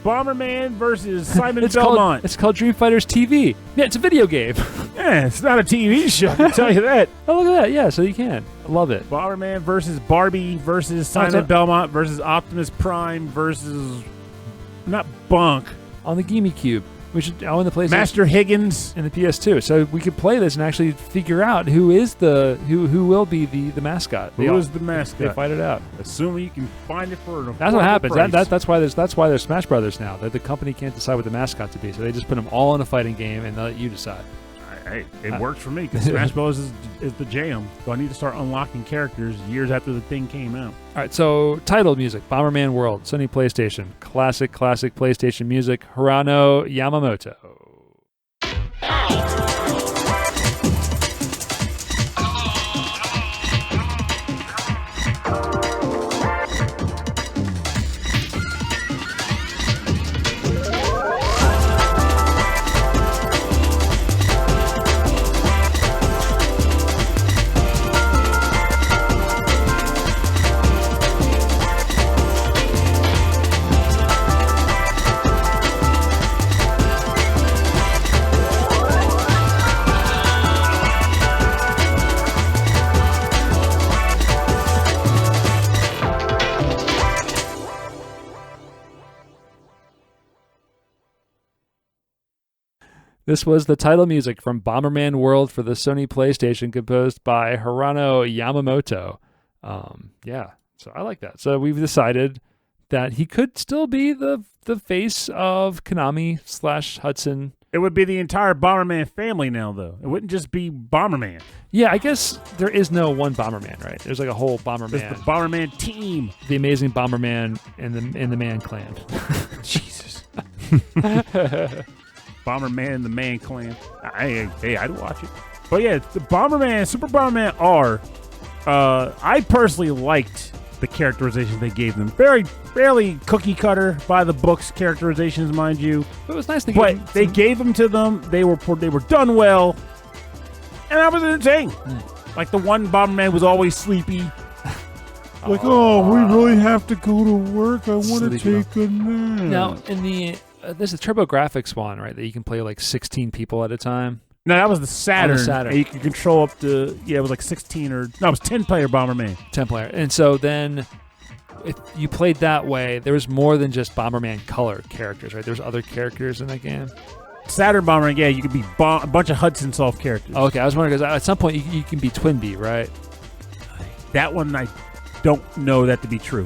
Bomberman versus Simon Belmont. It's called Dream Fighters TV. Yeah, it's a video game. Yeah, it's not a TV show, I can tell you that. Oh, look at that. Yeah, so you can. I love it. Bomberman versus Barbie versus Simon Belmont versus Optimus Prime versus... Not Bonk. On the GameCube. We should own the PlayStation. Master Higgins. And the PS2. So we could play this and actually figure out who will be the mascot. Who is the mascot? They fight it out. Assuming you can find it for an affordable That's what happens. price. That's why there's Smash Brothers now. The company can't decide what the mascot to be, so they just put them all in a fighting game and they let you decide. Hey, it works for me because Smash Bros. is the jam. So I need to start unlocking characters years after the thing came out. All right, so title music, Bomberman World, Sony PlayStation. Classic PlayStation music, Hironao Yamamoto. This was the title music from Bomberman World for the Sony PlayStation, composed by Hironao Yamamoto. So I like that. So we've decided that he could still be the face of Konami / Hudson. It would be the entire Bomberman family now, though. It wouldn't just be Bomberman. Yeah, I guess there is no one Bomberman, right? There's like a whole Bomberman. There's the Bomberman team. The amazing Bomberman and the Man Clan. Jesus. Bomberman and the Man Clan. Hey, I'd watch it. But yeah, the Bomberman, Super Bomberman R. I personally liked the characterizations they gave them. Fairly cookie cutter by the books characterizations, mind you. It was nice to But they gave them to them. They were done well, and I was entertained. Like the one Bomberman was always sleepy. Like, we really have to go to work. I want to take a nap. Now, in the there's a TurboGrafx one, right, that you can play like 16 people at a time. No, that was the Saturn. Saturn. And you could control up to, it was like 16 or, no, it was 10-player Bomberman. 10-player. And so then if you played that way, there was more than just Bomberman color characters, right? There's other characters in that game. Saturn Bomberman, yeah, you could be a bunch of Hudson Soft characters. Oh, okay, I was wondering, because at some point you can be Twinbee, right? That one, I don't know that to be true.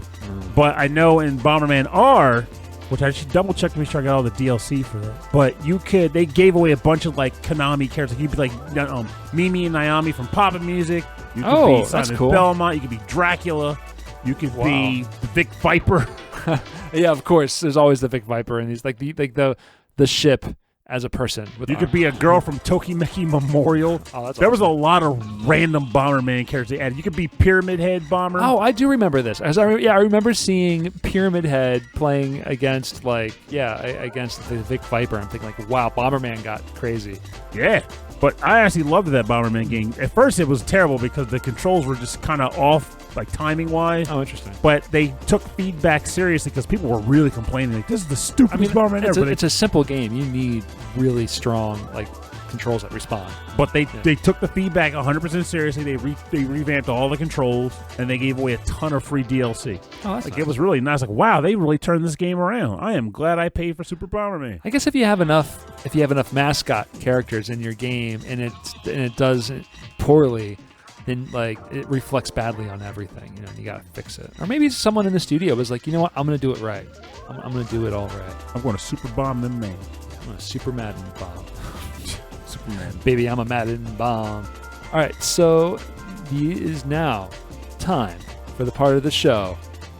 But I know in Bomberman R, which I should double check to make sure I got all the DLC for that. But they gave away a bunch of like Konami characters. Like, you'd be like Mimi and Naomi from Papa Music. You could be Simon cool. Belmont. You could be Dracula. You could be the Vic Viper. Yeah, of course. There's always the Vic Viper, and he's like the ship as a person. You could be a girl from Tokimeki Memorial. Oh, that's there awesome. was a lot of random Bomberman characters they added. You could be Pyramid Head Bomber. Oh, I do remember this. I remember seeing Pyramid Head playing against against the Vic Viper. I'm thinking like, wow, Bomberman got crazy. Yeah. But I actually loved that Bomberman game. At first, it was terrible because the controls were just kind of off, like timing-wise. Oh, interesting. But they took feedback seriously because people were really complaining. Like, this is the stupidest Bomberman ever. It's a simple game. You need really strong controls that respond. But they took the feedback 100% seriously. They revamped all the controls, and they gave away a ton of free DLC. Oh, that's nice. It was really nice. Like, wow, they really turned this game around. I am glad I paid for Super Bomberman. I guess if you have enough mascot characters in your game and it does poorly, then it reflects badly on everything. You gotta fix it. Or maybe someone in the studio was like, you know what, I'm gonna do it right. I'm gonna do it all right. I'm going to Super Bomb them, man. I'm gonna Super Madden bomb. Superman. Baby, I'm a Madden bomb. All right, so it is now time for the part of the show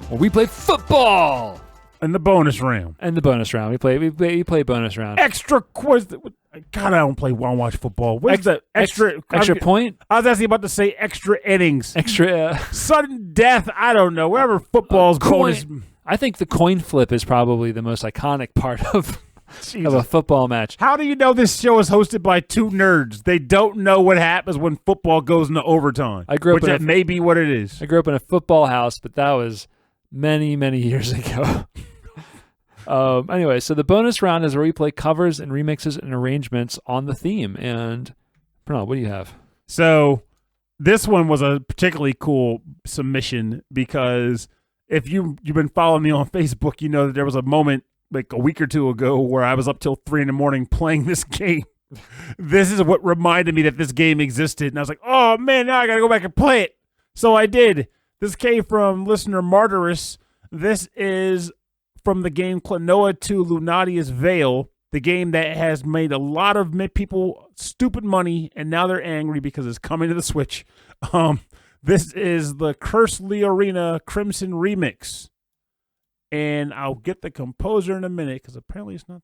where we play football. In the bonus round. And the bonus round. We play bonus round. Extra quiz. God, I don't watch football. What is that? Extra point? I was actually about to say extra innings. Extra. Sudden death. I don't know. Wherever football's bonus. I think the coin flip is probably the most iconic part of a football match. How do you know this show is hosted by two nerds? They don't know what happens when football goes into overtime. That may be what it is. I grew up in a football house, but that was many, many years ago. Anyway, so the bonus round is where we play covers and remixes and arrangements on the theme. And Pranav, what do you have? So this one was a particularly cool submission because if you've been following me on Facebook, you know that there was a moment like a week or two ago where I was up till 3 a.m. playing this game. This is what reminded me that this game existed. And I was like, oh man, now I got to go back and play it. So I did. This came from listener Martyrus. This is from the game Klonoa to Lunatea's Veil. the game that has made a lot of people stupid money, and now they're angry because it's coming to the Switch. This is the Cursed Leorina Crimson Remix. And I'll get the composer in a minute because apparently it's not.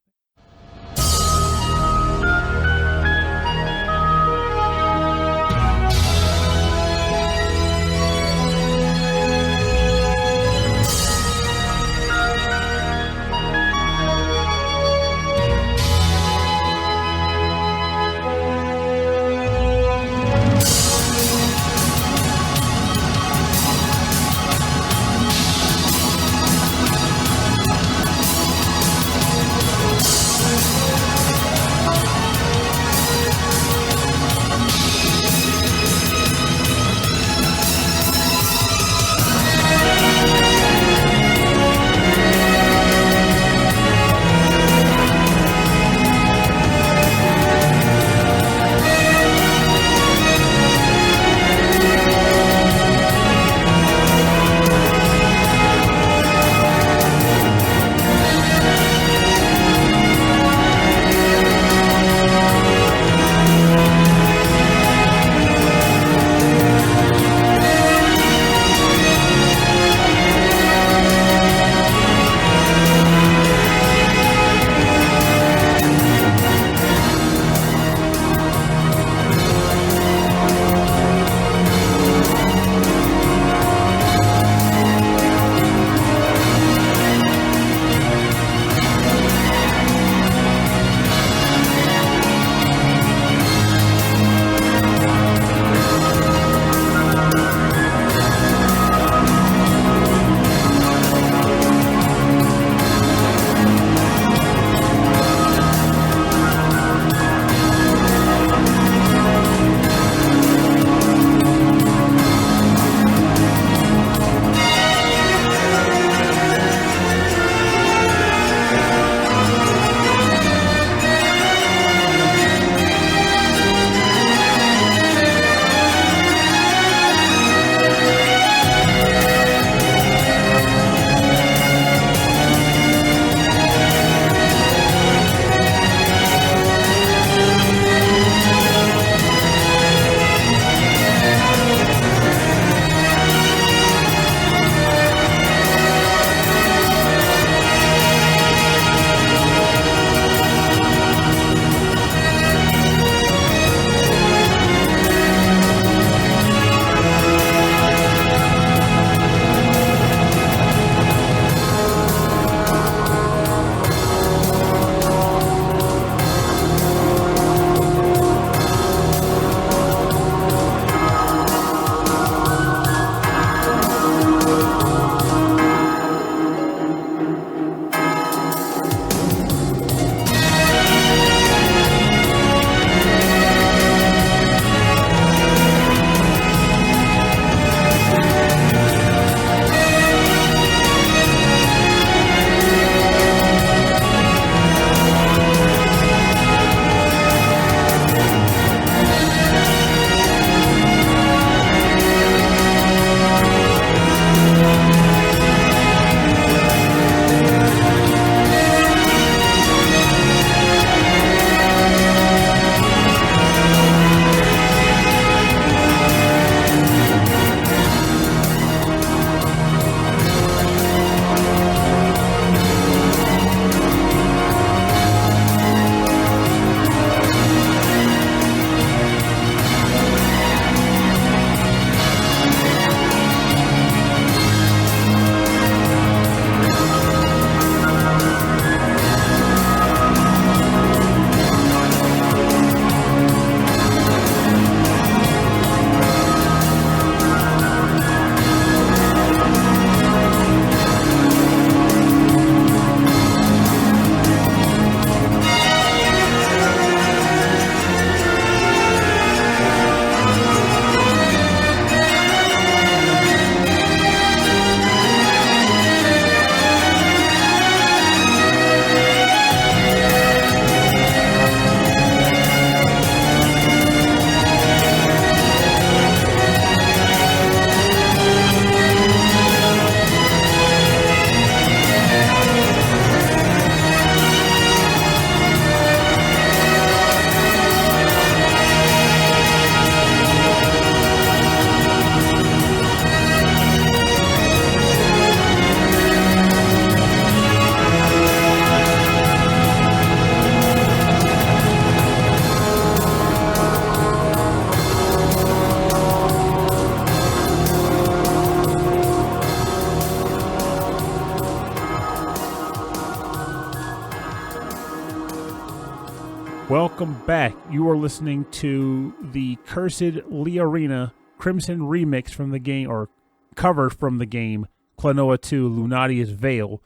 Welcome back. You are listening to the Cursed Leorina Crimson remix from the game, or cover from the game, Klonoa 2 Lunatea's Veil,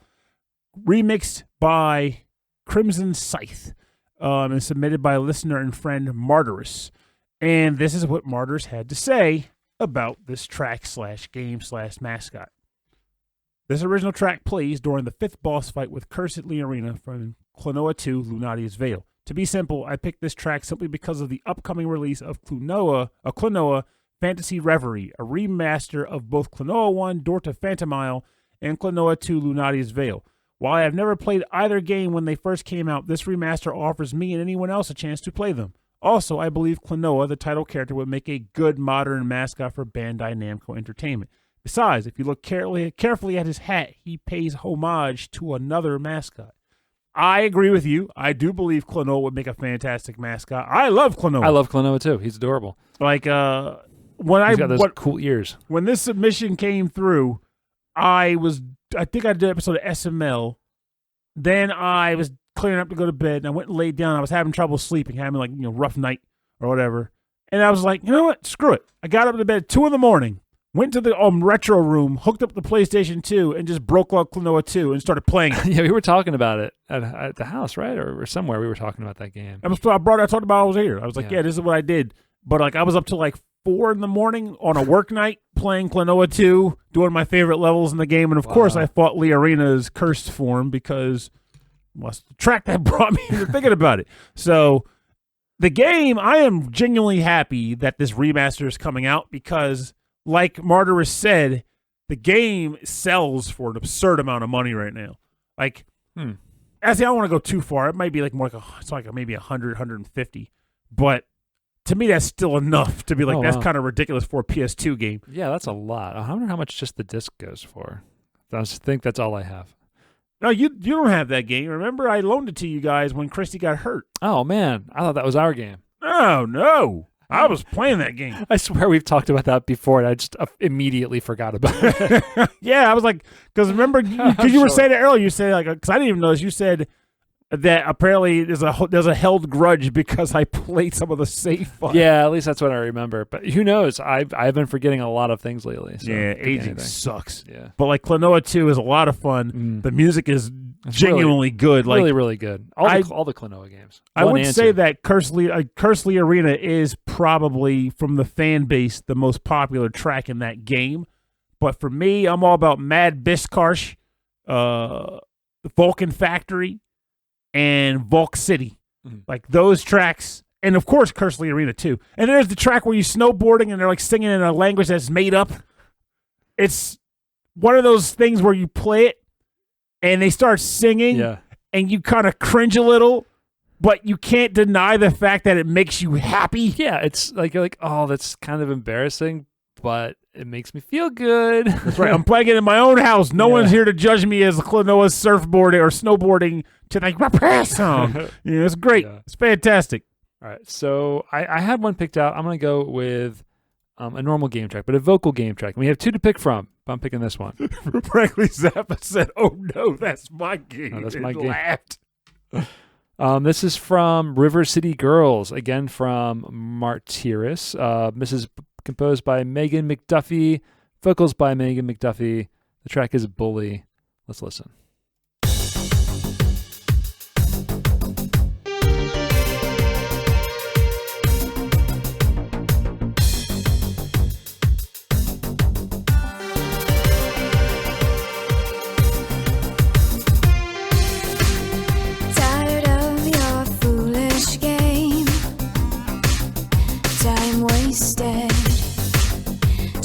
remixed by Crimson Scythe, and submitted by listener and friend Martyrus. And this is what Martyrus had to say about this track / game / mascot. This original track plays during the 5th boss fight with Cursed Leorina from Klonoa 2 Lunatea's Veil. To be simple, I picked this track simply because of the upcoming release of Klonoa Fantasy Reverie, a remaster of both Klonoa 1 Door to Phantomile and Klonoa 2 Lunatea's Veil. While I have never played either game when they first came out, this remaster offers me and anyone else a chance to play them. Also, I believe Klonoa, the title character, would make a good modern mascot for Bandai Namco Entertainment. Besides, if you look carefully at his hat, he pays homage to another mascot. I agree with you. I do believe Klonoa would make a fantastic mascot. I love Klonoa. I love Klonoa too. He's adorable. Like He's got those cool ears. When this submission came through, I think I did an episode of SML. Then I was clearing up to go to bed, and I went and laid down. I was having trouble sleeping, having rough night or whatever. And I was like, you know what? Screw it. I got up to bed at 2 a.m. Went to the retro room, hooked up the PlayStation 2, and just broke out Klonoa 2 and started playing it. Yeah, we were talking about it at the house, right? Or somewhere we were talking about that game. I talked about I was here. I was like, yeah, this is what I did. But I was up till 4 a.m. on a work night playing Klonoa 2, doing my favorite levels in the game. And, of course, I fought Leorina's cursed form because the track that brought me into thinking about it. So the game, I am genuinely happy that this remaster is coming out because, like Martyrus said, the game sells for an absurd amount of money right now. I don't want to go too far. It might be maybe 100, 150. But to me, that's still enough to be that's kind of ridiculous for a PS2 game. Yeah, that's a lot. I wonder how much just the disc goes for. I think that's all I have. No, you don't have that game. Remember, I loaned it to you guys when Christy got hurt. Oh, man. I thought that was our game. Oh, no. I was playing that game. I swear we've talked about that before, and I just immediately forgot about it. Yeah, I was like, because remember, because you were saying it earlier, you said, because I didn't even notice, you said that apparently there's a held grudge because I played some of the save files. Yeah, at least that's what I remember. But who knows? I've been forgetting a lot of things lately. So yeah, aging sucks. Yeah. But Klonoa 2 is a lot of fun. The music is genuinely good. Really, really good. All the Klonoa games. I would say that Cursed Leorina is probably, from the fan base, the most popular track in that game. But for me, I'm all about Mad Biskarsh, the Vulcan Factory, and Volk City. Those tracks. And, of course, Cursed Leorina, too. And there's the track where you're snowboarding and they're singing in a language that's made up. It's one of those things where you play it and they start singing and you kind of cringe a little, but you can't deny the fact that it makes you happy. Yeah, it's you're like, oh, that's kind of embarrassing, but it makes me feel good. That's right. I'm playing it in my own house. No one's here to judge me as Klonoa's surfboarding or snowboarding to the song. It's great. Yeah. It's fantastic. All right, so I had one picked out. I'm going to go with a normal game track, but a vocal game track. And we have 2 to pick from, but I'm picking this one. Frankly, Zappa said, oh, no, that's my game. No, that's my game. Laughed. This is from River City Girls, again from Martyrus. This is composed by Megan McDuffie, vocals by Megan McDuffie. The track is Bully. Let's listen.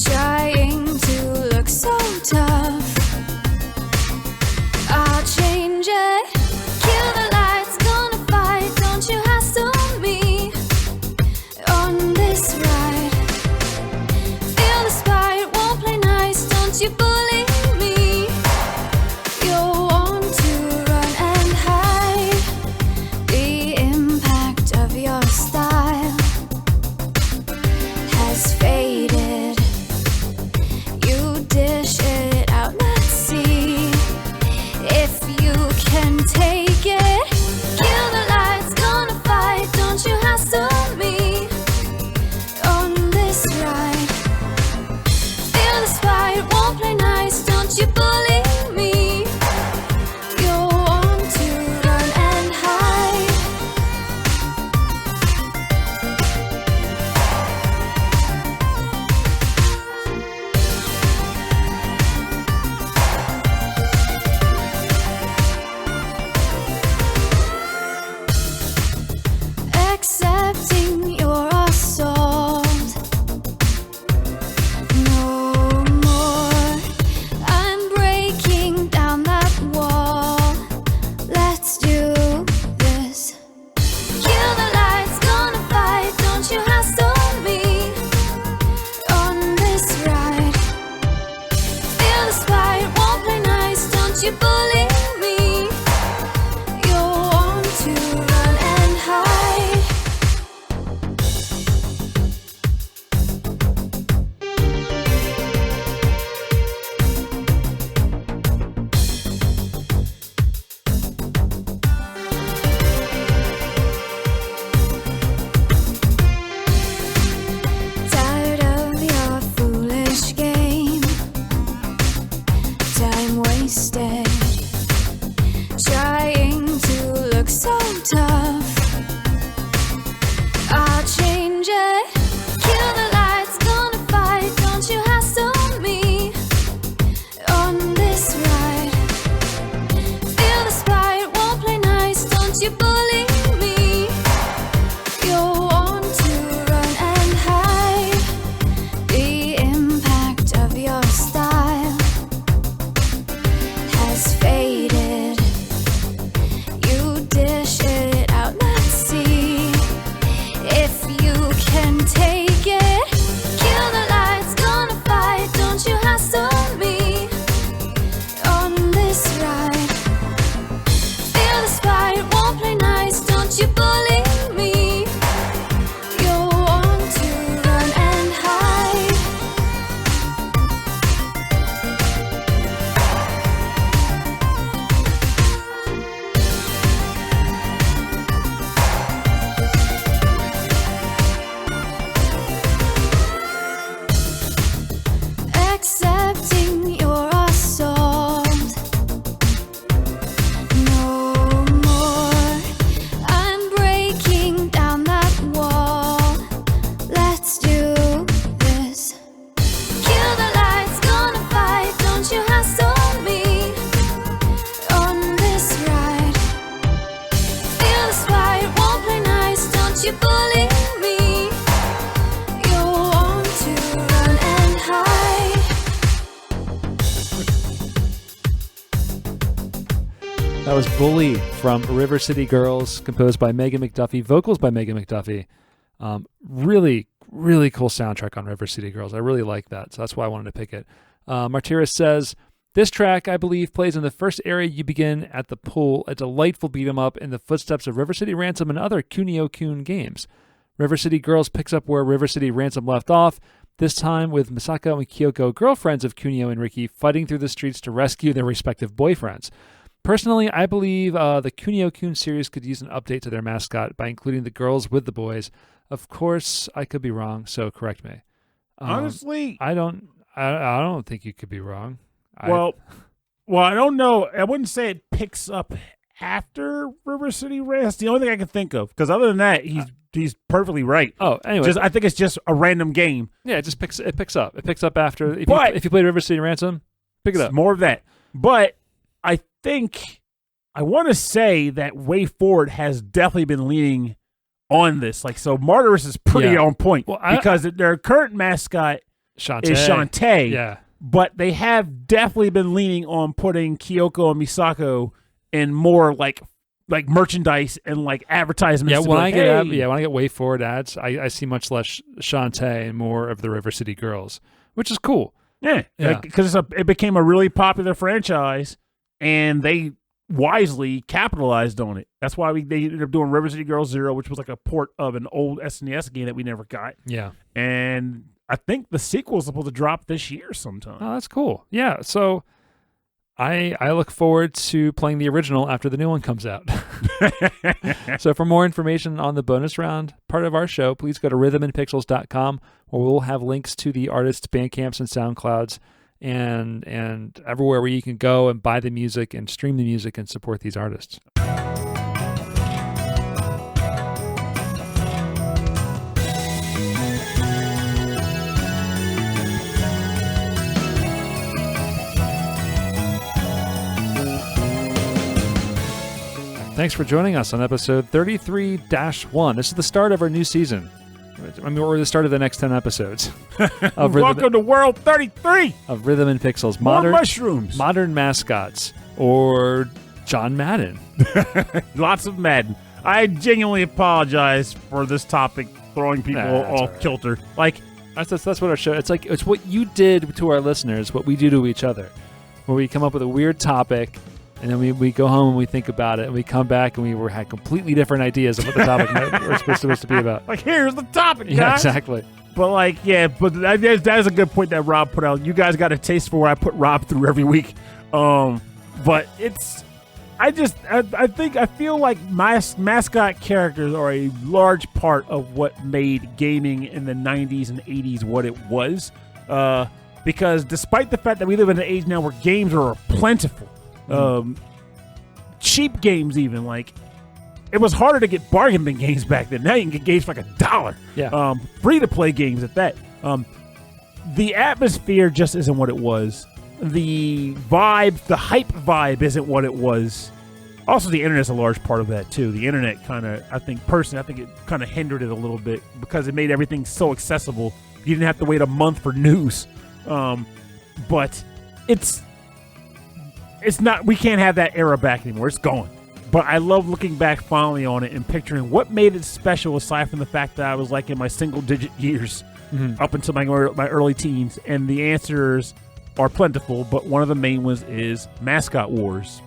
Trying to look so tough. don't you bully me. You want to run and hide. The impact of your style has faded. You dish it out, let's see if you can take it. Kill the lights, gonna fight, don't you hassle me on this ride. Feel the spite, won't play nice, don't you bully me. You want to run and hide. Accepting your assault. No more. I'm breaking down that wall. Let's do this. Kill the lights, gonna fight, don't you hassle me on this ride. Feel the spite, won't play nice, don't you bully me. You want to run and hide. That was Bully from River City Girls, composed by Megan McDuffie, vocals by Megan McDuffie. Really, really cool soundtrack on River City Girls. I really like that, so that's why I wanted to pick it. Martirus says, this track, I believe, plays in the first area you begin at the pool, a delightful beat-em-up in the footsteps of River City Ransom and other Kunio-kun games. River City Girls picks up where River City Ransom left off, this time with Misako and Kyoko, girlfriends of Kunio and Riki, fighting through the streets to rescue their respective boyfriends. Personally, I believe the Kunio-kun series could use an update to their mascot by including the girls with the boys. Of course, I could be wrong, so correct me. Honestly, I don't think you could be wrong. well, I don't know. I wouldn't say it picks up after River City Ransom. That's the only thing I can think of. Because other than that, he's perfectly right. Oh, anyway, I think it's just a random game. yeah, it picks up. It picks up after. If you play River City Ransom, pick it up. More of that. But I think I want to say that Way Forward has definitely been leaning on this. Like, so Martirus is pretty on point because their current mascot is Shantae. Yeah. But they have definitely been leaning on putting Kyoko and Misako in more like merchandise and like advertisements. Yeah, to when be I like, get when I get Way Forward ads, I see much less Shantae and more of the River City Girls, which is cool. Yeah, because it became a really popular franchise, and they wisely capitalized on it. That's why they ended up doing River City Girls 0, which was like a port of an old SNES game that we never got. Yeah. And I think the sequel is supposed to drop this year sometime. Oh, that's cool. Yeah, so I look forward to playing the original after the new one comes out. So for more information on the bonus round part of our show, please go to rhythmandpixels.com, where we'll have links to the artists' Bandcamps and SoundClouds and everywhere where you can go and buy the music and stream the music and support these artists. Thanks for joining us on episode 33-1. This is the start of our new season. I mean, we're the start of the next 10 episodes. Welcome to World 33 of Rhythm and Pixels. More mushrooms. Modern mascots. Or John Madden. Lots of Madden. I genuinely apologize for this topic throwing people off kilter. Like, that's what our show. It's what you did to our listeners, what we do to each other. Where we come up with a weird topic, and then we go home and we think about it, and we come back and we had completely different ideas of what the topic was supposed to be about. Like, here's the topic, guys. Yeah, exactly. But that is a good point that Rob put out. You guys got a taste for where I put Rob through every week. But I feel like mascot characters are a large part of what made gaming in the 90s and 80s what it was. Because despite the fact that we live in an age now where games are plentiful, cheap games even, like, it was harder to get bargain bin games back then. Now you can get games for like $1. Yeah. Free to play games at that. The atmosphere just isn't what it was. The hype vibe isn't what it was. Also, the internet's a large part of that too. The internet kind of, I think it kind of hindered it a little bit because it made everything so accessible. You didn't have to wait a month for news. But it's not. We can't have that era back anymore. It's gone. But I love looking back fondly on it and picturing what made it special, aside from the fact that I was like in my single-digit years up until my early teens, and the answers are plentiful, but one of the main ones is mascot wars.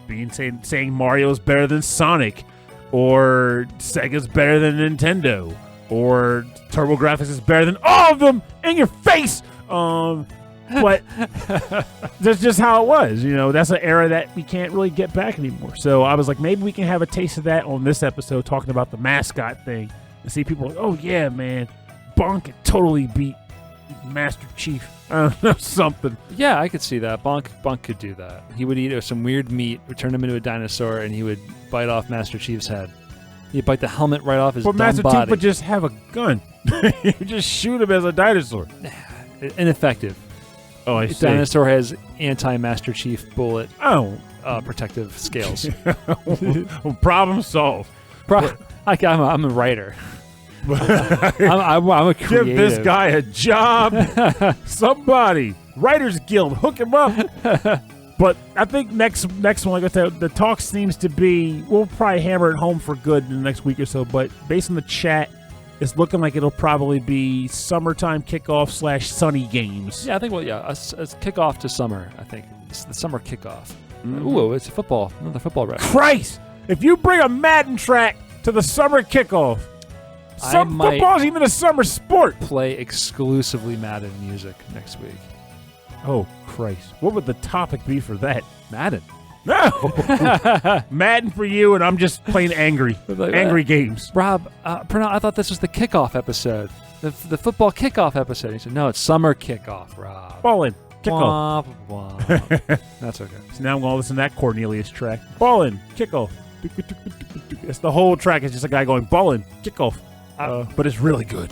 Saying Mario's better than Sonic, or Sega's better than Nintendo, or TurboGrafx is better than all of them in your face. But that's just how it was. That's an era that we can't really get back anymore. So I was like, maybe we can have a taste of that on this episode, talking about the mascot thing, and see people like, oh yeah, man, Bonk could totally beat Master Chief. I don't know, something. Yeah, I could see that. Bonk could do that. He would eat some weird meat, would turn him into a dinosaur, and he would bite off Master Chief's head. He'd bite the helmet right off his dumb Master body. Chief would just have a gun. He would just shoot him as a dinosaur. Ineffective. Oh, I see. Dinosaur has anti-Master Chief bullet protective scales. Problem solved. I'm a writer. I'm a creative. Give this guy a job. Somebody. Writers Guild. Hook him up. But I think next one, like I said, the talk seems to be, we'll probably hammer it home for good in the next week or so, but based on the chat, it's looking like it'll probably be summertime kickoff / sunny games. Yeah, I think, a kickoff to summer, I think. It's the summer kickoff. Ooh, it's football. Another football reference. Christ! If you bring a Madden track to the summer kickoff, football's even a summer sport. Play exclusively Madden music next week. Oh, Christ. What would the topic be for that? Madden. No! Madden for you, and I'm just playing angry games. Rob, I thought this was the kickoff episode. The football kickoff episode. He said, no, it's summer kickoff, Rob. Ball in. Kickoff. That's okay. So now I'm going to listen to that Cornelius track. Ball in. Kickoff. It's the whole track. It's just a guy going, ball in. Kickoff. But it's really good.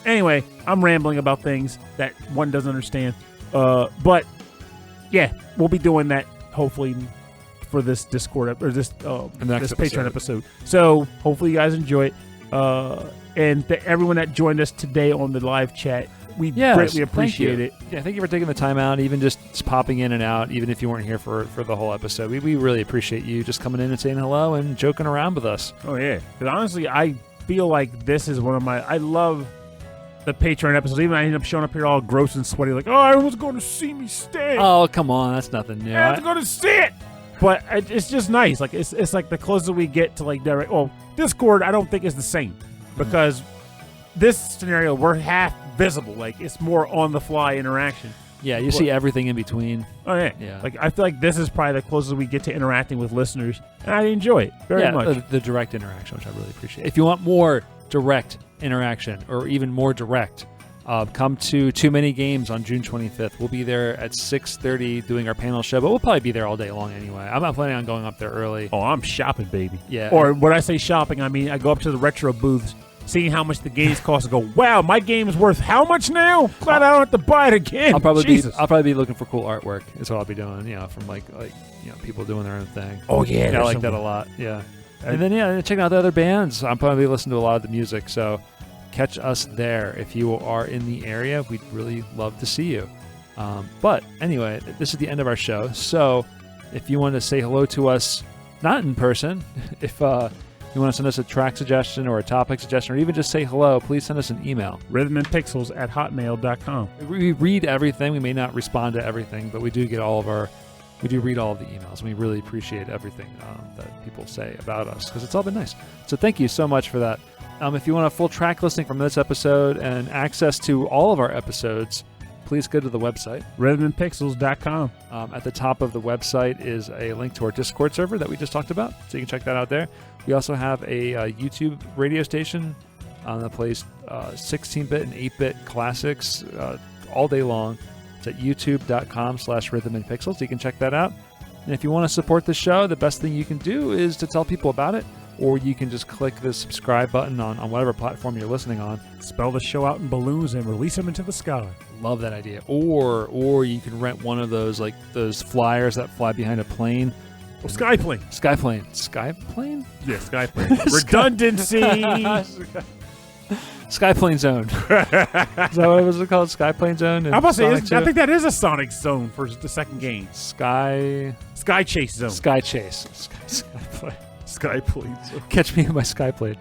Anyway, I'm rambling about things that one doesn't understand. But, yeah, we'll be doing that hopefully for this Discord or this Patreon episode. So hopefully you guys enjoy it. And everyone that joined us today on the live chat, we greatly appreciate it. Yeah, thank you for taking the time out, even just popping in and out, even if you weren't here for the whole episode. We really appreciate you just coming in and saying hello and joking around with us. Oh, yeah. Because honestly, I feel like this is one of I love the Patreon episodes. Even I end up showing up here all gross and sweaty, like, oh, everyone's going to see me stay. Oh, come on. That's nothing new. Everyone's going to see it. But it's just nice. Like, it's like the closer we get to, like, direct. Well, Discord, I don't think is the same. Because this scenario, we're half visible. Like, it's more on-the-fly interaction. Yeah, you see everything in between. Oh, yeah. Like, I feel like this is probably the closest we get to interacting with listeners. And I enjoy it very much. The direct interaction, which I really appreciate. If you want more direct interaction, or even more direct, come to Too Many Games on June 25th. We'll be there at 6:30 doing our panel show, but we'll probably be there all day long anyway. I'm not planning on going up there early. Oh, I'm shopping, baby. Yeah. Or when I say shopping, I mean I go up to the retro booths, seeing how much the games cost, and go, wow, my game is worth how much now? Glad I don't have to buy it again. I'll probably be looking for cool artwork. Is what I'll be doing. From like people doing their own thing. Oh yeah, I like that a lot. Yeah. And then checking out the other bands. I'm probably listening to a lot of the music, so catch us there. If you are in the area, we'd really love to see you. But anyway, this is the end of our show. So if you want to say hello to us, not in person, if you want to send us a track suggestion or a topic suggestion, or even just say hello, please send us an email. rhythmandpixels@hotmail.com. We read everything. We may not respond to everything, but we do read all of the emails, and we really appreciate everything that people say about us, because it's all been nice. So thank you so much for that. If you want a full track listing from this episode and access to all of our episodes, please go to the website. rhythmandpixels.com. At the top of the website is a link to our Discord server that we just talked about, so you can check that out there. We also have a YouTube radio station that plays 16-bit and 8-bit classics all day long. It's at youtube.com/rhythmandpixels. You can check that out. And if you want to support the show, the best thing you can do is to tell people about it, or you can just click the subscribe button on whatever platform you're listening on. Spell the show out in balloons and release them into the sky. Love that idea. Or you can rent one of those, like those flyers that fly behind a plane Oh, Skyplane. Skyplane. Skyplane? Yeah, Skyplane. Redundancy. Skyplane Zone. Is that what was it called? Skyplane Zone? I'm about to say, I think that is a Sonic Zone for the second game. Sky Chase Zone. Sky Chase. Skyplane. Skyplane Zone. Catch me in my Skyplane.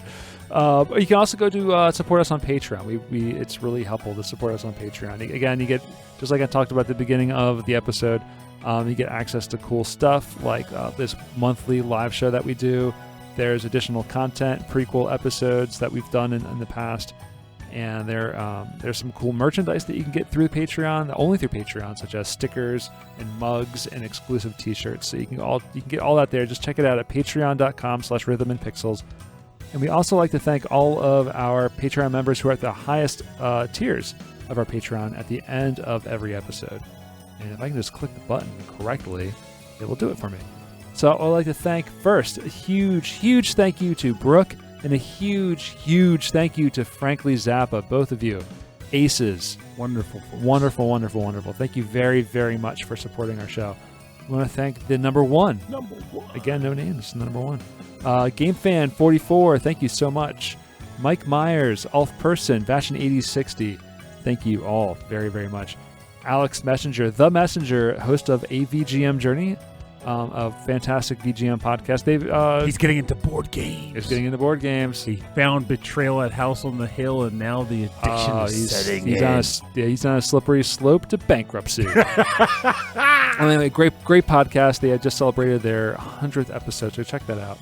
You can also go to support us on Patreon. It's really helpful to support us on Patreon. Again, you get, just like I talked about at the beginning of the episode, you get access to cool stuff like this monthly live show that we do. There's additional content, prequel episodes that we've done in the past, and there's some cool merchandise that you can get through Patreon, only through Patreon, such as stickers and mugs and exclusive T-shirts. So you can get all that there. Just check it out at patreon.com/rhythmandpixels. And we also like to thank all of our Patreon members who are at the highest tiers of our Patreon at the end of every episode. And if I can just click the button correctly, it will do it for me. So I'd like to thank first a huge thank you to Brooke and a huge thank you to Frankly Zappa, both of you. Aces. Wonderful. Wonderful. Thank you very much for supporting our show. We want to thank the number one. Again, no names, number one. GameFan44, thank you so much. Mike Myers, Ulf Person, Fashion8060, thank you all very much. Alex Messenger, The Messenger, host of AVGM Journey, a fantastic VGM podcast. He's getting into board games. He's getting into board games. He found betrayal at House on the Hill, and now the addiction is setting in. He's on a slippery slope to bankruptcy. Anyway, great podcast. They had just celebrated their 100th episode, so check that out.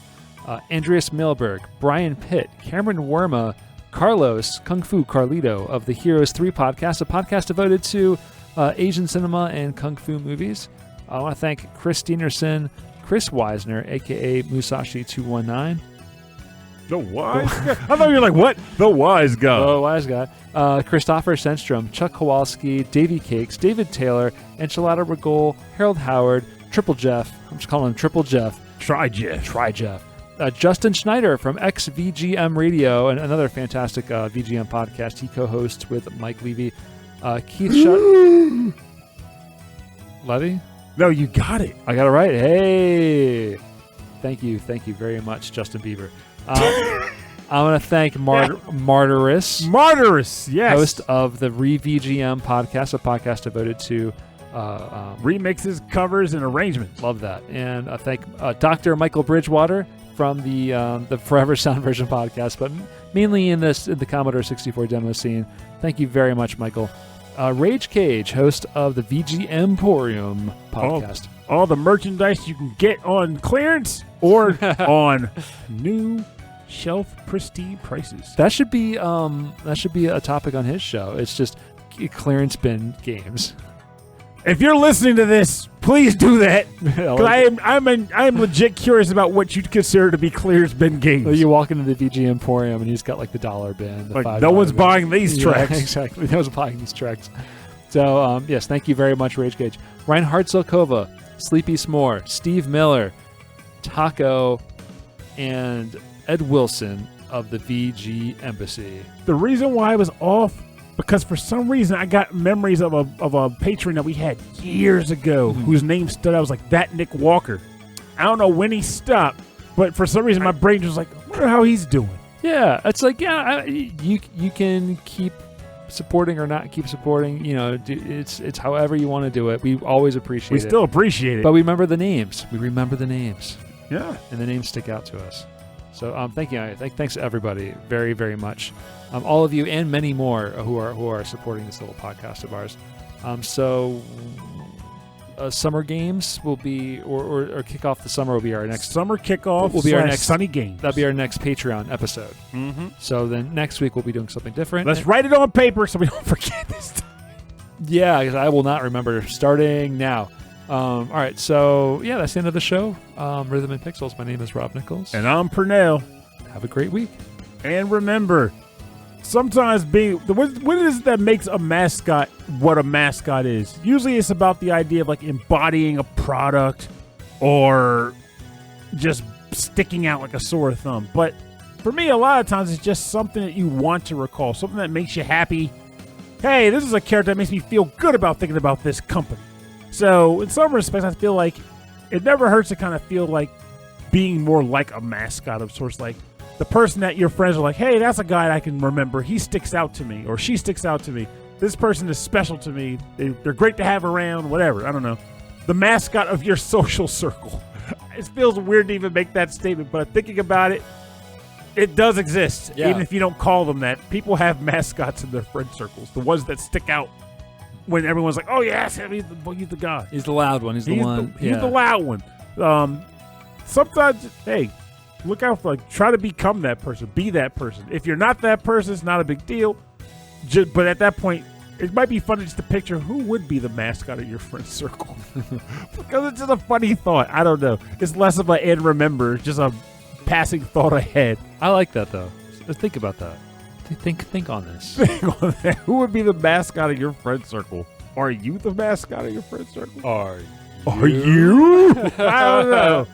Andreas Milberg, Brian Pitt, Cameron Werma, Carlos, Kung Fu Carlito of the Heroes 3 podcast, a podcast devoted to Asian cinema and Kung Fu movies. I want to thank Chris Steenerson, Chris Weisner, a.k.a. Musashi219. The wise guy? I thought you were like, what? The wise guy. Oh, wise guy. Christopher Senstrom, Chuck Kowalski, Davey Cakes, David Taylor, Enchilada Regol, Harold Howard, Triple Jeff. I'm just calling him Triple Jeff. Try Jeff. Justin Schneider from XVGM Radio, and another fantastic VGM podcast he co-hosts with Mike Levy. Keith Levy? No, you got it. I got it right. Hey. Thank you very much, Justin Bieber. I want to thank Martyrus. Martyrus, yes. Host of the Re-VGM podcast, a podcast devoted to remixes, covers, and arrangements. Love that. And I thank Dr. Michael Bridgewater from the Forever Sound Version podcast, but mainly in the Commodore 64 demo scene. Thank you very much, Michael. Rage Cage, host of the VG Emporium podcast. All the merchandise you can get on clearance or on new shelf pristine prices. That should be a topic on his show. It's just clearance bin games. If you're listening to this, please do that. Because I'm legit curious about what you'd consider to be clearance bin games. So you walk into the VG Emporium and he's got like the $1 bin, the $5 no one's bin. buying these tracks. Exactly, no one's buying these tracks. So yes, thank you very much, Rage Gauge. Reinhard Silkova, Sleepy S'more, Steve Miller, Taco, and Ed Wilson of the VG Embassy. The reason why I was off, because for some reason I got memories of a patron that we had years ago whose name stood out. I was like, that Nick Walker. I don't know when he stopped, but for some reason my brain was like, I wonder how he's doing. Yeah, it's like, you can keep supporting or not keep supporting. You know, it's however you want to do it. We always appreciate it. We still appreciate it. But we remember the names. Yeah. And the names stick out to us. So thank you. Thanks to everybody very, very much. All of you and many more who are supporting this little podcast of ours. Summer games will be, or kick off the summer will be our next summer kickoff. Will be our next sunny games. That'll be our next Patreon episode. Mm-hmm. So then next week we'll be doing something different. Let's write it on paper so we don't forget this time. Yeah, because I will not remember starting now. All right, so yeah, that's the end of the show. Rhythm and Pixels. My name is Rob Nichols, and I'm Purnell. Have a great week. And remember, sometimes what is it that makes a mascot what a mascot is? Usually, it's about the idea of like embodying a product or just sticking out like a sore thumb. But for me, a lot of times it's just something that you want to recall, something that makes you happy. Hey, this is a character that makes me feel good about thinking about this company. So, in some respects, I feel like it never hurts to kind of feel like being more like a mascot of sorts. Like the person that your friends are like, hey, that's a guy I can remember. He sticks out to me, or she sticks out to me. This person is special to me. They're great to have around, whatever. I don't know. The mascot of your social circle. It feels weird to even make that statement, but thinking about it, it does exist. Yeah. Even if you don't call them that. People have mascots in their friend circles. The ones that stick out when everyone's like, oh, yes, he's the guy. He's the loud one. He's the one. He's the loud one. Sometimes, hey, look out for, try to become that person. Be that person. If you're not that person, it's not a big deal. But at that point, it might be fun just to picture who would be the mascot of your friend circle. Because it's just a funny thought. I don't know. It's less of a and remember, just a passing thought ahead. I like that, though. Think about that. Think on this. Who would be the mascot of your friend circle? Are you the mascot of your friend circle? Are you? I don't know.